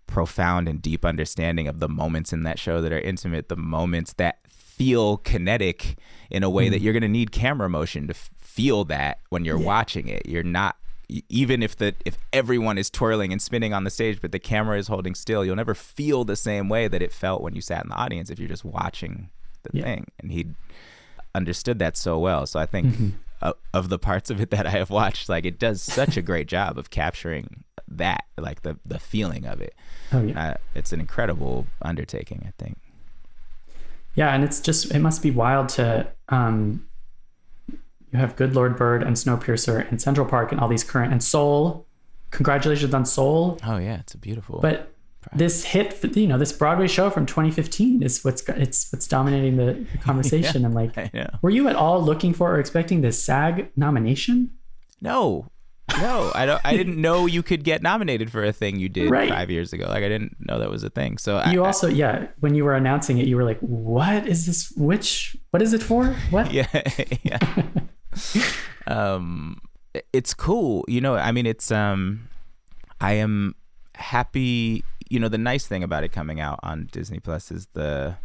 profound and deep understanding of the moments in that show that are intimate, the moments that feel kinetic in a way that you're going to need camera motion to feel that when you're watching it. You're not, even if everyone is twirling and spinning on the stage, but the camera is holding still, you'll never feel the same way that it felt when you sat in the audience if you're just watching the thing. And he understood that so well. So I think of the parts of it that I have watched, like, it does such a great job of capturing that, like the feeling of it. It's an incredible undertaking, I think. Yeah, and it must be wild to you have Good Lord Bird and Snowpiercer and Central Park and all these current, and Soul. Congratulations on Soul. Oh yeah, it's a beautiful. But this hit, this Broadway show from 2015 is what's dominating the conversation. And like, were you at all looking for or expecting this SAG nomination? No. No, I didn't know you could get nominated for a thing you did Right. 5 years ago. Like, I didn't know that was a thing. So You also, when you were announcing it, you were like, what is this? What is it for? What? yeah. It's cool. I mean, it's, I am happy. The nice thing about it coming out on Disney Plus is the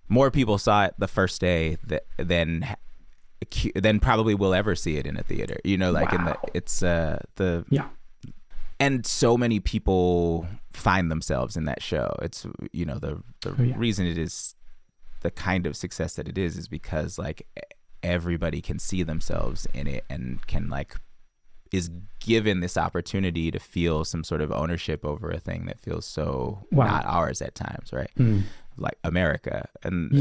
more people saw it the first day than probably will ever see it in a theater. And so many people find themselves in that show. It's the reason it is the kind of success that it is because like everybody can see themselves in it and can is given this opportunity to feel some sort of ownership over a thing that feels so not ours at times, right? Like America, and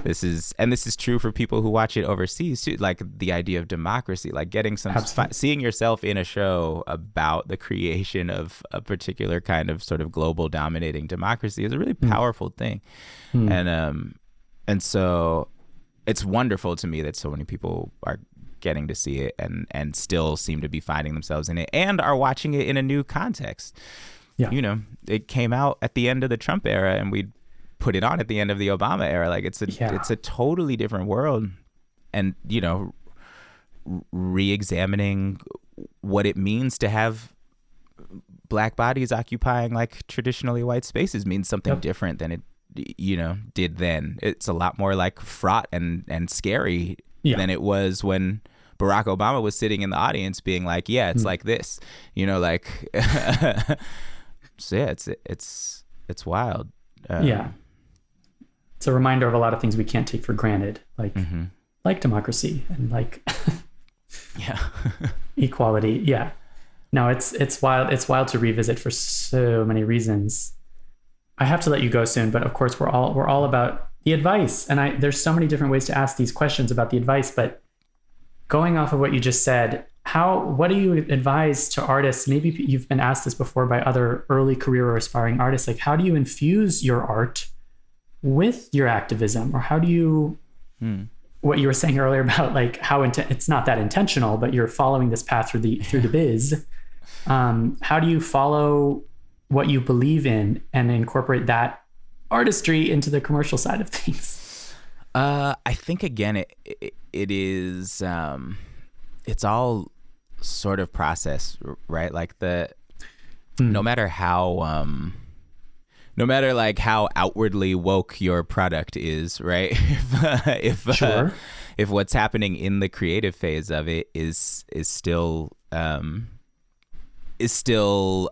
this is true for people who watch it overseas too. Like the idea of democracy, like getting seeing yourself in a show about the creation of a particular kind of sort of global dominating democracy is a really powerful thing, and so it's wonderful to me that so many people are getting to see it and still seem to be finding themselves in it and are watching it in a new context. Yeah. It came out at the end of the Trump era and we put it on at the end of the Obama era. Like it's a totally different world, and re-examining what it means to have black bodies occupying like traditionally white spaces means something different than it did then. It's a lot more like fraught and scary than it was when Barack Obama was sitting in the audience being like, it's like this, like so it's wild. It's a reminder of a lot of things we can't take for granted, like democracy and like equality. No, it's wild. It's wild to revisit for so many reasons. I have to let you go soon, but of course we're all about the advice, and there's so many different ways to ask these questions about the advice. But going off of what you just said, what do you advise to artists? Maybe you've been asked this before by other early career or aspiring artists. Like, how do you infuse your art with your activism, or how do you? What you were saying earlier about like how it's not that intentional, but you're following this path through the biz. How do you follow what you believe in and incorporate that artistry into the commercial side of things? I think again, it is, it's all sort of process, right? Like no matter how like how outwardly woke your product is, right? If what's happening in the creative phase of it is still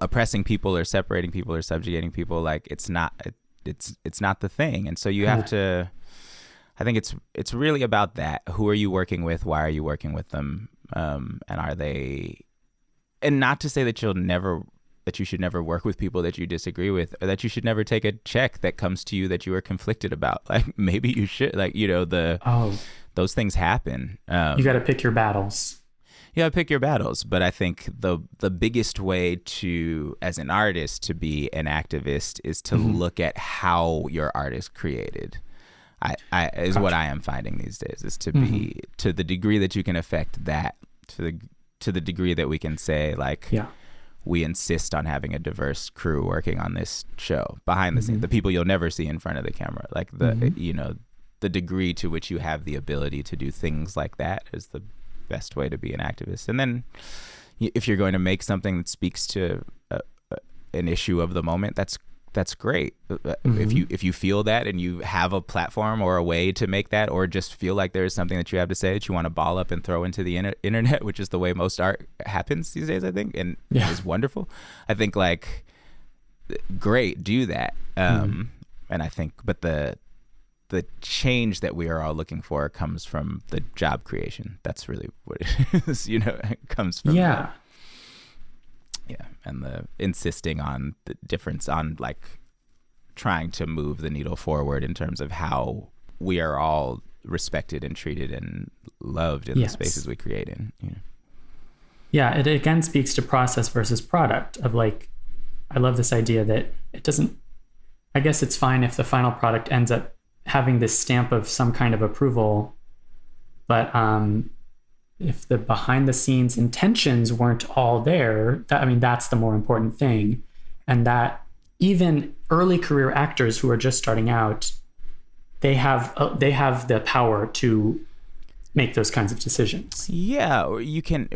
oppressing people or separating people or subjugating people, like it's not the thing. And so you have to, I think it's really about that. Who are you working with? Why are you working with them? And are they, and not to say that you should never work with people that you disagree with, or that you should never take a check that comes to you that you are conflicted about. Like maybe you should, like, those things happen. You got to pick your battles. Yeah, pick your battles. But I think the biggest way to, as an artist, to be an activist is to look at how your art is created. What I am finding these days is to be, to the degree that you can affect that, to the degree that we can say like, we insist on having a diverse crew working on this show behind the scenes, the people you'll never see in front of the camera, like the degree to which you have the ability to do things like that is the best way to be an activist. And then if you're going to make something that speaks to an issue of the moment, that's great. If you feel that and you have a platform or a way to make that, or just feel like there is something that you have to say that you want to ball up and throw into the internet, which is the way most art happens these days, I think, and is wonderful. I think like, great, do that. And I think, but the change that we are all looking for comes from the job creation. That's really what it is, it comes from and the insisting on the difference, on like trying to move the needle forward in terms of how we are all respected and treated and loved in the spaces we create in. Yeah, it again speaks to process versus product of like, I love this idea that it doesn't, I guess it's fine if the final product ends up having this stamp of some kind of approval, but if the behind the scenes intentions weren't all there, that's the more important thing. And that even early career actors who are just starting out, they have the power to make those kinds of decisions. Yeah, or you can,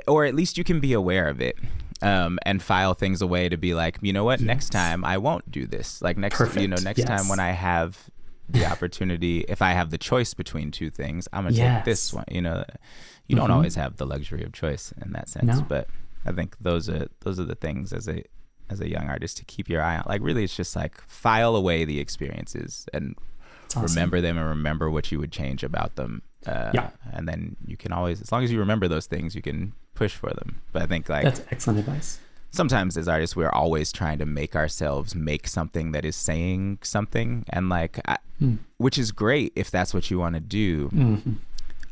or at least you can be aware of it. And file things away to be like, you know what, next time I won't do this. Like next time when I have the opportunity, if I have the choice between two things, I'm gonna take this one. You know, you don't always have the luxury of choice in that sense, but I think those are the things as a young artist to keep your eye on. Like really, it's just like file away the experiences and remember them and remember what you would change about them. And then you can always, as long as you remember those things, you can push for them. But I think like that's excellent advice. Sometimes as artists, we're always trying to make ourselves make something that is saying something, and like, which is great if that's what you want to do. Mm-hmm.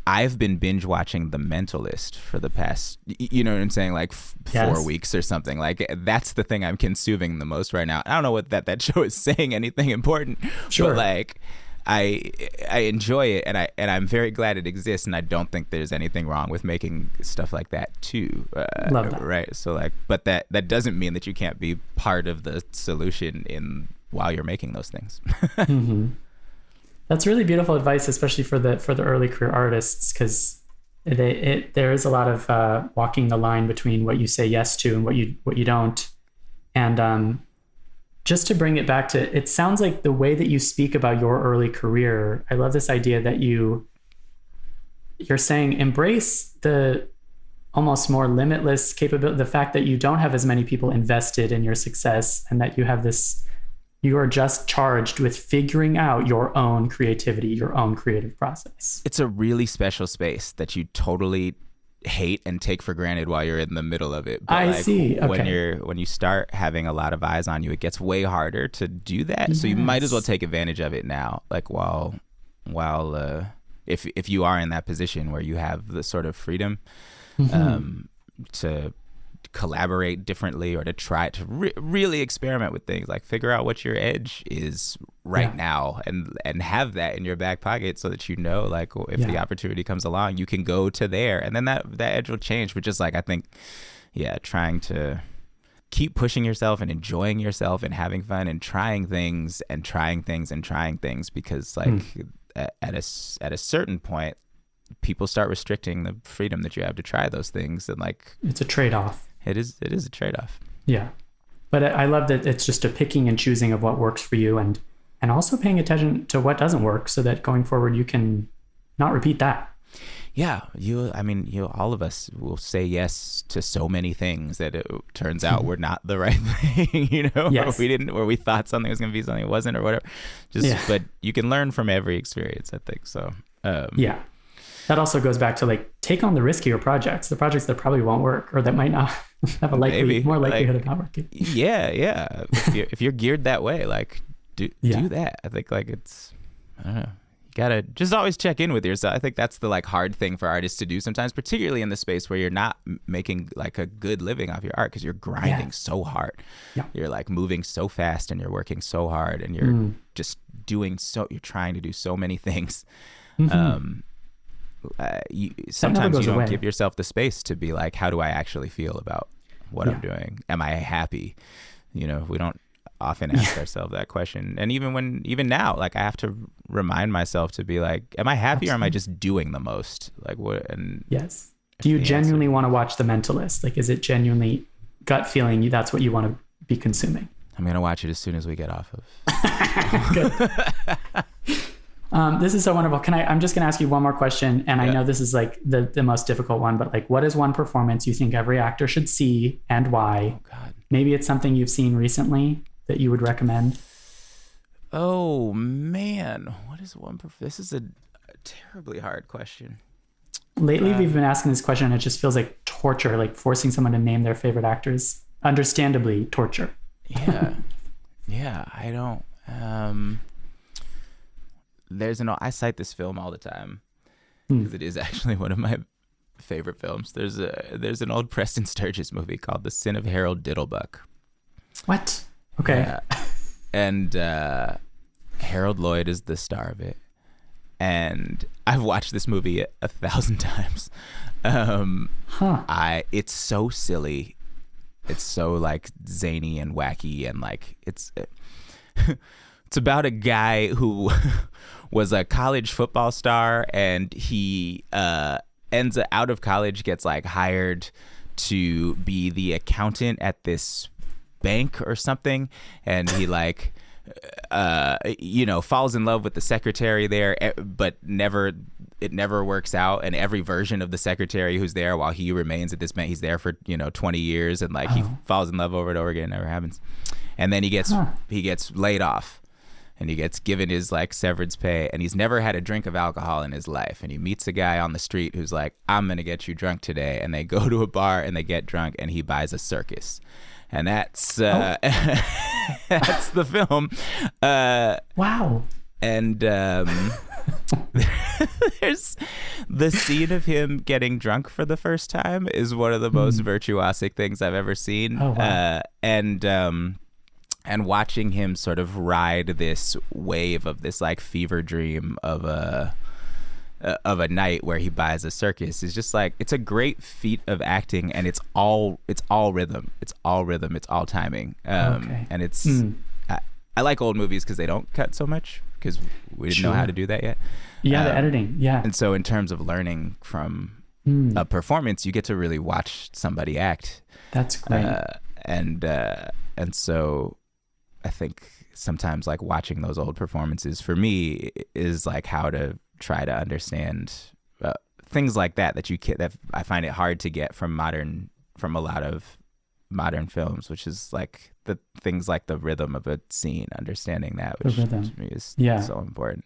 I've been binge watching The Mentalist for the past, you know what I'm saying, like 4 weeks or something. Like that's the thing I'm consuming the most right now. I don't know what that show is saying anything important, but like I enjoy it, and I'm very glad it exists, and I don't think there's anything wrong with making stuff like that too. Love that. Right. So like, but that doesn't mean that you can't be part of the solution while you're making those things. Mm-hmm. That's really beautiful advice, especially for the early career artists, because there is a lot of walking the line between what you say yes to and what you don't. And just to bring it back to, it sounds like the way that you speak about your early career, I love this idea that you're saying embrace the almost more limitless capability, the fact that you don't have as many people invested in your success, and that you are just charged with figuring out your own creativity, your own creative process. It's a really special space that you totally hate and take for granted while you're in the middle of it. But I see. Okay. When you start having a lot of eyes on you, it gets way harder to do that. Yes. So you might as well take advantage of it now. Like while if you are in that position where you have the sort of freedom to collaborate differently, or to try to really experiment with things, like figure out what your edge is now, and have that in your back pocket so that you know, like, if the opportunity comes along, you can go to there, and then that edge will change. But just like, I think, trying to keep pushing yourself and enjoying yourself and having fun and trying things, because like at a certain point, people start restricting the freedom that you have to try those things, and like it's a trade-off. It is a trade-off. Yeah. But I love that it's just a picking and choosing of what works for you, and also paying attention to what doesn't work, so that going forward you can not repeat that. Yeah. All of us will say yes to so many things that it turns out were not the right thing, Yes. or we thought something was going to be something it wasn't, or whatever. But you can learn from every experience, I think. So, that also goes back to like, take on the riskier projects, the projects that probably won't work, or that might not have a more likelihood of not working. Yeah. If you're geared that way, like do that. I think like it's, I don't know. You gotta just always check in with yourself. I think that's the like hard thing for artists to do sometimes, particularly in the space where you're not making like a good living off your art, because you're grinding so hard. Yeah. You're like moving so fast, and you're working so hard, and you're just you're trying to do so many things. Sometimes you don't give yourself the space to be like, how do I actually feel about what I'm doing? Am I happy? We don't often ask ourselves that question. And even now, like, I have to remind myself to be like, am I happy? Absolutely. Or am I just doing the most? Like what? And yes. Do you genuinely want to watch The Mentalist? Like, is it genuinely gut feeling that's what you want to be consuming? I'm going to watch it as soon as we get off of. Good. This is so wonderful. I'm just going to ask you one more question. And I know this is like the most difficult one, but like, what is one performance you think every actor should see, and why? Oh, God. Maybe it's something you've seen recently that you would recommend. Oh man. What is one this is a terribly hard question. Lately, we've been asking this question, and it just feels like torture, like forcing someone to name their favorite actors. Understandably, torture. Yeah. I don't, I cite this film all the time, because it is actually one of my favorite films. There's an old Preston Sturges movie called The Sin of Harold Diddlebuck. What? Okay. And Harold Lloyd is the star of it. and I've watched this movie 1,000 times. It's so silly. It's so like zany and wacky, and like it's about a guy who was a college football star, and he ends up out of college, gets like hired to be the accountant at this bank or something, and he like falls in love with the secretary there, but it never works out, and every version of the secretary who's there while he remains at this bank, he's there for 20 years, and like he falls in love over and over again, it never happens, and then he gets laid off, and he gets given his like severance pay, and he's never had a drink of alcohol in his life, and he meets a guy on the street who's like, I'm gonna get you drunk today, and they go to a bar and they get drunk, and he buys a circus. And that's that's the film. Wow. And there's the scene of him getting drunk for the first time is one of the most virtuosic things I've ever seen. Oh, wow. And watching him sort of ride this wave of this like fever dream of a night where he buys a circus is just like, it's a great feat of acting, and it's all rhythm, it's all timing, and it's I like old movies because they don't cut so much, because we didn't know how to do that yet. The editing, and so in terms of learning from a performance, you get to really watch somebody act. That's great. And so I think sometimes like watching those old performances for me is like how to try to understand things like that I find it hard to get from a lot of modern films, which is like the things like the rhythm of a scene, understanding that, which to me is so important.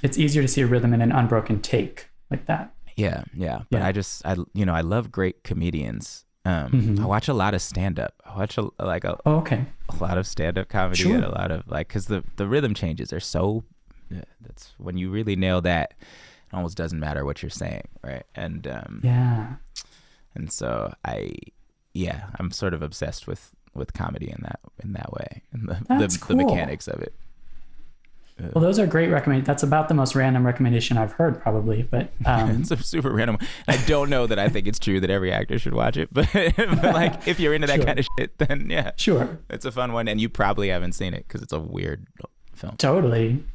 It's easier to see a rhythm in an unbroken take like that. Yeah. But I love great comedians. I watch a lot of stand-up. I watch a lot of stand-up comedy, and a lot of like, because the rhythm changes are so. That's when you really nail that, it almost doesn't matter what you're saying, right? And and so I'm sort of obsessed with comedy in that way, and the mechanics of it. Well, those are great recommendations. That's about the most random recommendation I've heard, probably. But it's a super random. I don't know that I think it's true that every actor should watch it, but like if you're into that kind of shit, then it's a fun one, and you probably haven't seen it because it's a weird film. Totally.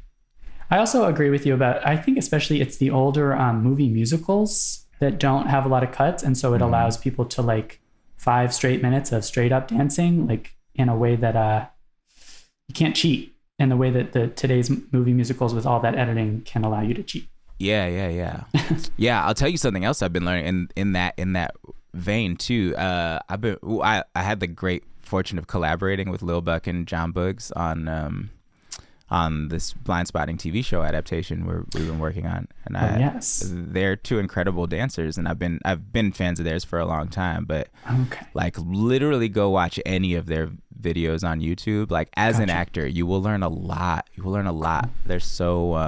I also agree with you about, I think especially it's the older movie musicals that don't have a lot of cuts, and so it allows people to like 5 straight minutes of straight up dancing, like in a way that you can't cheat, in the way that today's movie musicals with all that editing can allow you to cheat. Yeah. I'll tell you something else I've been learning in that vein too. I had the great fortune of collaborating with Lil Buck and John Buggs on this Blind Spotting TV show adaptation we've been working on, and they're 2 incredible dancers, and I've been fans of theirs for a long time, but like literally go watch any of their videos on YouTube. Like as an actor, you will learn a lot. There's so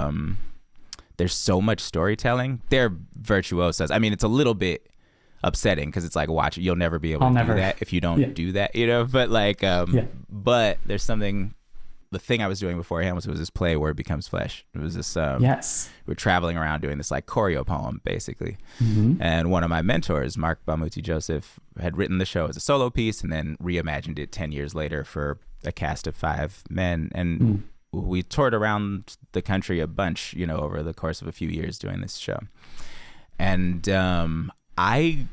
much storytelling. They're virtuosos. I mean, it's a little bit upsetting because it's like, you'll never be able to do that if you don't do that, but like but there's something. The thing I was doing beforehand was this play, Word Becomes Flesh. It was this, we're traveling around doing this like choreo poem, basically. And one of my mentors, Mark Bamuti Joseph, had written the show as a solo piece and then reimagined it 10 years later for a cast of 5 men. And we toured around the country a bunch, over the course of a few years doing this show. And I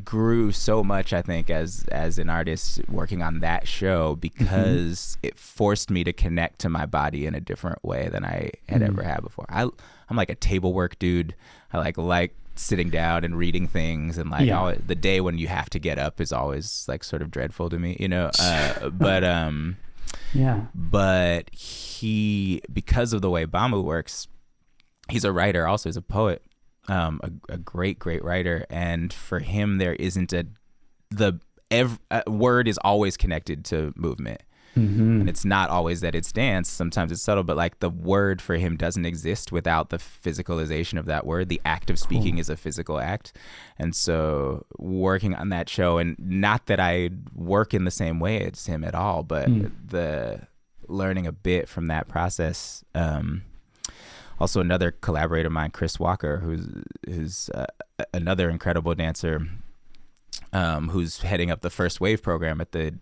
grew so much, I think, as an artist working on that show, because it forced me to connect to my body in a different way than I had ever had before. I'm like a table work dude. I like sitting down and reading things, and the day when you have to get up is always like sort of dreadful to me, but he, because of the way Bamu works, he's a writer, also he's a poet. A great writer, and for him there isn't the word is always connected to movement, and it's not always that it's dance. Sometimes it's subtle, but like the word for him doesn't exist without the physicalization of that word. The act of speaking is a physical act, and so working on that show, and not that I work in the same way as him at all, but the learning a bit from that process Also, another collaborator of mine, Chris Walker, who's another incredible dancer, who's heading up the First Wave program at the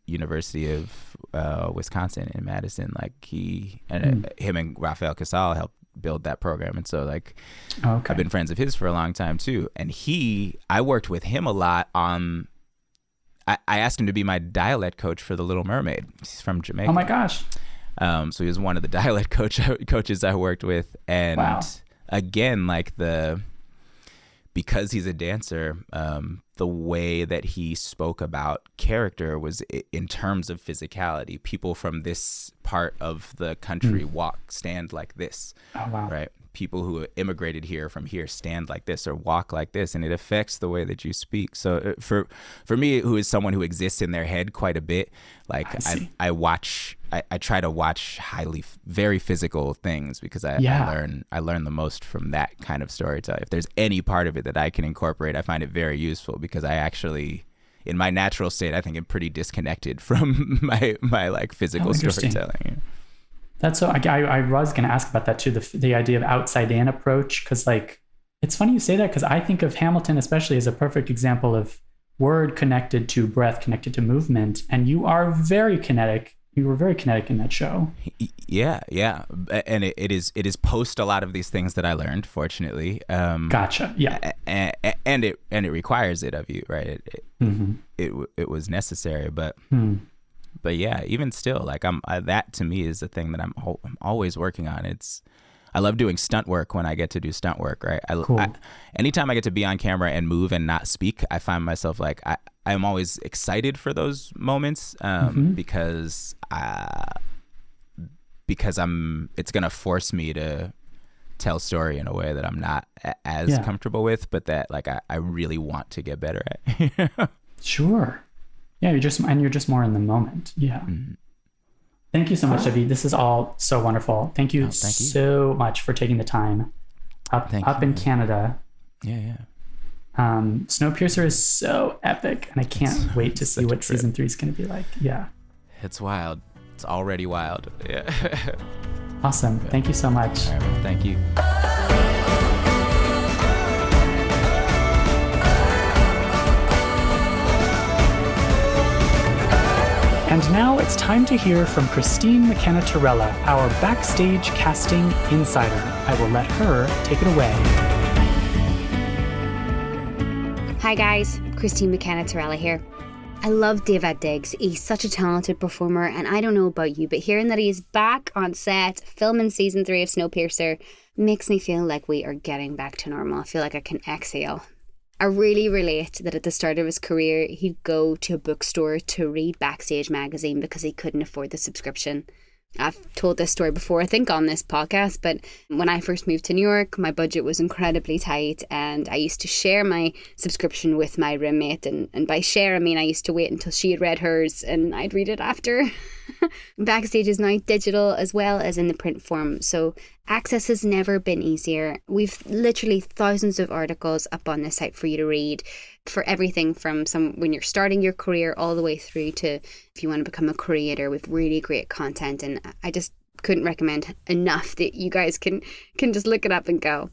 University of Wisconsin in Madison. Like him and Rafael Casal helped build that program, and so like I've been friends of his for a long time too. And I worked with him a lot on. I asked him to be my dialect coach for The Little Mermaid. He's from Jamaica. Oh my gosh! So he was one of the dialect coaches I worked with, and again, like because he's a dancer, the way that he spoke about character was in terms of physicality. People from this part of the country stand like this, right? People who immigrated here from here stand like this or walk like this, and it affects the way that you speak. So for me, who is someone who exists in their head quite a bit, like I try to watch very physical things, because I learn the most from that kind of storytelling. If there's any part of it that I can incorporate, I find it very useful, because I actually, in my natural state, I think I'm pretty disconnected from my like physical storytelling. That's so. I was going to ask about that too. The idea of outside in approach, because like it's funny you say that, because I think of Hamilton especially as a perfect example of word connected to breath, connected to movement, and you are very kinetic. You were very kinetic in that show. Yeah, and it is post a lot of these things that I learned, fortunately. Gotcha. Yeah, and it requires it of you, right? It was necessary, but. But yeah, even still, like that to me is the thing that I'm always working on. I love doing stunt work when I get to do stunt work, right? Anytime I get to be on camera and move and not speak, I find myself like I'm always excited for those moments, because it's gonna force me to tell story in a way that I'm not as comfortable with, but that like I really want to get better at. Sure. Yeah, you're just more in the moment. Yeah. Thank you so much, David. This is all so wonderful. Thank you so much for taking the time up in Canada. Yeah. Snowpiercer is so epic, and I can't wait to see what season 3 is going to be like. Yeah. It's wild. It's already wild. Yeah. Awesome. Thank you so much. All right, man. Thank you. And now it's time to hear from Christine McKenna-Torella, our Backstage casting insider. I will let her take it away. Hi guys, Christine McKenna-Torella here. I love David Diggs. He's such a talented performer, and I don't know about you, but hearing that he's back on set filming season 3 of Snowpiercer makes me feel like we are getting back to normal. I feel like I can exhale. I really relate that at the start of his career, he'd go to a bookstore to read Backstage magazine because he couldn't afford the subscription. I've told this story before, I think, on this podcast, but when I first moved to New York, my budget was incredibly tight, and I used to share my subscription with my roommate, and by share I mean I used to wait until she had read hers and I'd read it after. Backstage is now digital as well as in the print form, so access has never been easier. We've literally thousands of articles up on the site for you to read, for everything from when you're starting your career all the way through to if you want to become a creator, with really great content. And I just couldn't recommend enough that you guys can just look it up and go.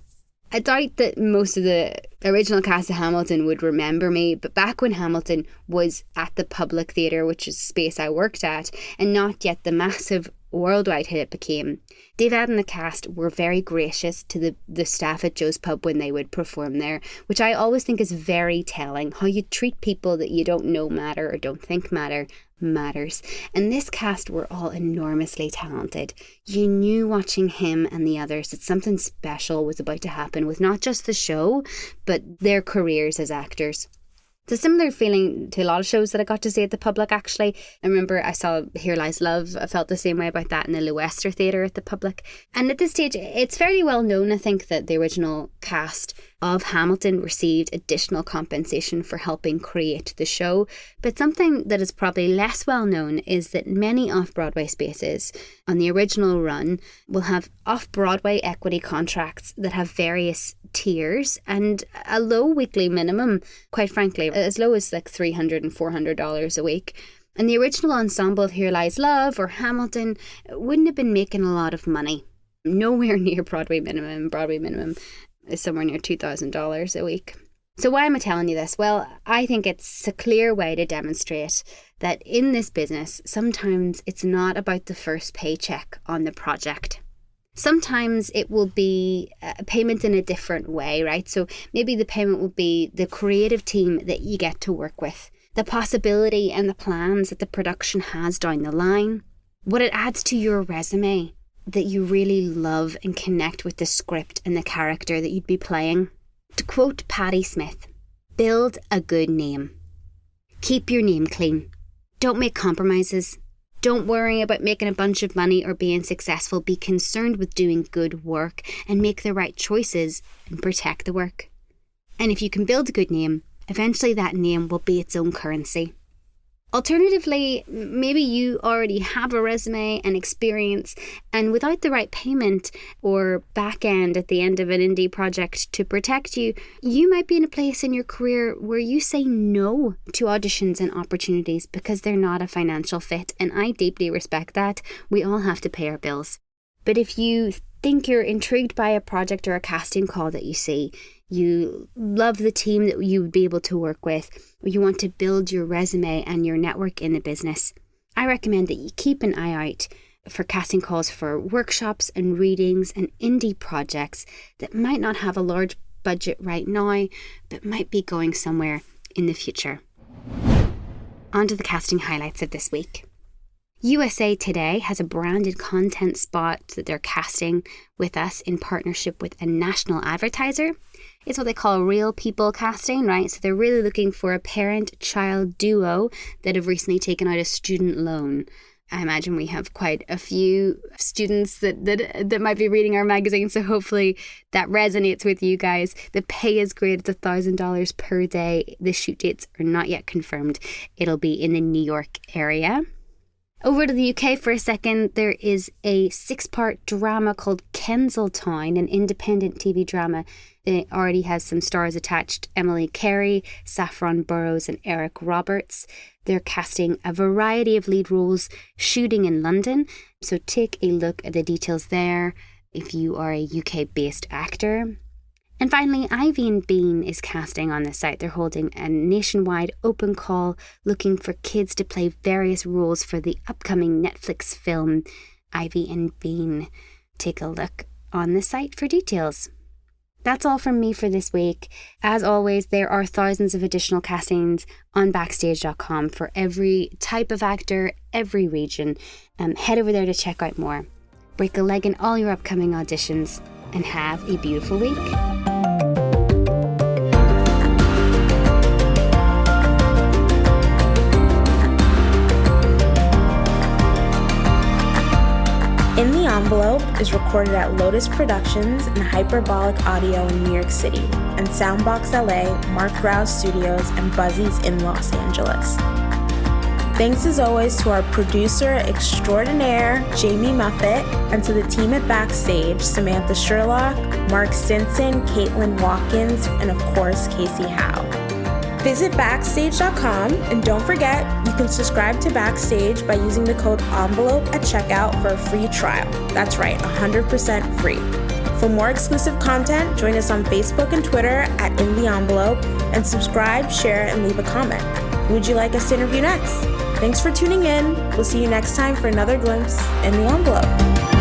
I doubt that most of the original cast of Hamilton would remember me, but back when Hamilton was at the Public Theatre, which is the space I worked at, and not yet the massive worldwide hit it became, David and the cast were very gracious to the staff at Joe's Pub when they would perform there, which I always think is very telling. How you treat people that you don't know matter or don't think matters. And this cast were all enormously talented. You knew watching him and the others that something special was about to happen with not just the show, but their careers as actors. It's a similar feeling to a lot of shows that I got to see at the Public, actually. I remember I saw Here Lies Love. I felt the same way about that in the Leicester Theatre at the Public. And at this stage, it's fairly well known, I think, that the original cast of Hamilton received additional compensation for helping create the show. But something that is probably less well known is that many Off-Broadway spaces on the original run will have Off-Broadway equity contracts that have various tiers and a low weekly minimum, quite frankly, as low as like $300 and $400 a week. And the original ensemble of Here Lies Love or Hamilton wouldn't have been making a lot of money. Nowhere near Broadway minimum. Broadway minimum is somewhere near $2,000 a week. So why am I telling you this? Well, I think it's a clear way to demonstrate that in this business, sometimes it's not about the first paycheck on the project. Sometimes it will be a payment in a different way, right? So maybe the payment will be the creative team that you get to work with, the possibility and the plans that the production has down the line, what it adds to your resume, that you really love and connect with the script and the character that you'd be playing. To quote Patti Smith, build a good name. Keep your name clean. Don't make compromises. Don't worry about making a bunch of money or being successful. Be concerned with doing good work and make the right choices and protect the work. And if you can build a good name, eventually that name will be its own currency. Alternatively, maybe you already have a resume and experience, and without the right payment or back end at the end of an indie project to protect you, you might be in a place in your career where you say no to auditions and opportunities because they're not a financial fit, and I deeply respect that. We all have to pay our bills. But if you think you're intrigued by a project or a casting call that you see, you love the team that you would be able to work with, or you want to build your resume and your network in the business, I recommend that you keep an eye out for casting calls for workshops and readings and indie projects that might not have a large budget right now, but might be going somewhere in the future. On to the casting highlights of this week. USA Today has a branded content spot that they're casting with us in partnership with a national advertiser. It's what they call real people casting, right? So they're really looking for a parent-child duo that have recently taken out a student loan. I imagine we have quite a few students that might be reading our magazine, so hopefully that resonates with you guys. The pay is great. It's $1,000 per day. The shoot dates are not yet confirmed. It'll be in the New York area. Over to the UK for a second, there is a 6-part drama called Kensington, an independent TV drama. It already has some stars attached: Emily Carey, Saffron Burrows and Eric Roberts. They're casting a variety of lead roles, shooting in London. So take a look at the details there if you are a UK-based actor. And finally, Ivy and Bean is casting on the site. They're holding a nationwide open call looking for kids to play various roles for the upcoming Netflix film Ivy and Bean. Take a look on the site for details. That's all from me for this week. As always, there are thousands of additional castings on Backstage.com for every type of actor, every region. Head over there to check out more. Break a leg in all your upcoming auditions and have a beautiful week. In the Envelope is recorded at Lotus Productions and Hyperbolic Audio in New York City, and Soundbox LA, Mark Rouse Studios, and Buzzies in Los Angeles. Thanks as always to our producer extraordinaire, Jamie Muffett, and to the team at Backstage, Samantha Sherlock, Mark Stinson, Caitlin Watkins, and of course, Kasey Howe. Visit Backstage.com, and don't forget, you can subscribe to Backstage by using the code ENVELOPE at checkout for a free trial. That's right, 100% free. For more exclusive content, join us on Facebook and Twitter at In The Envelope, and subscribe, share, and leave a comment. Who would you like us to interview next? Thanks for tuning in. We'll see you next time for another glimpse in the envelope.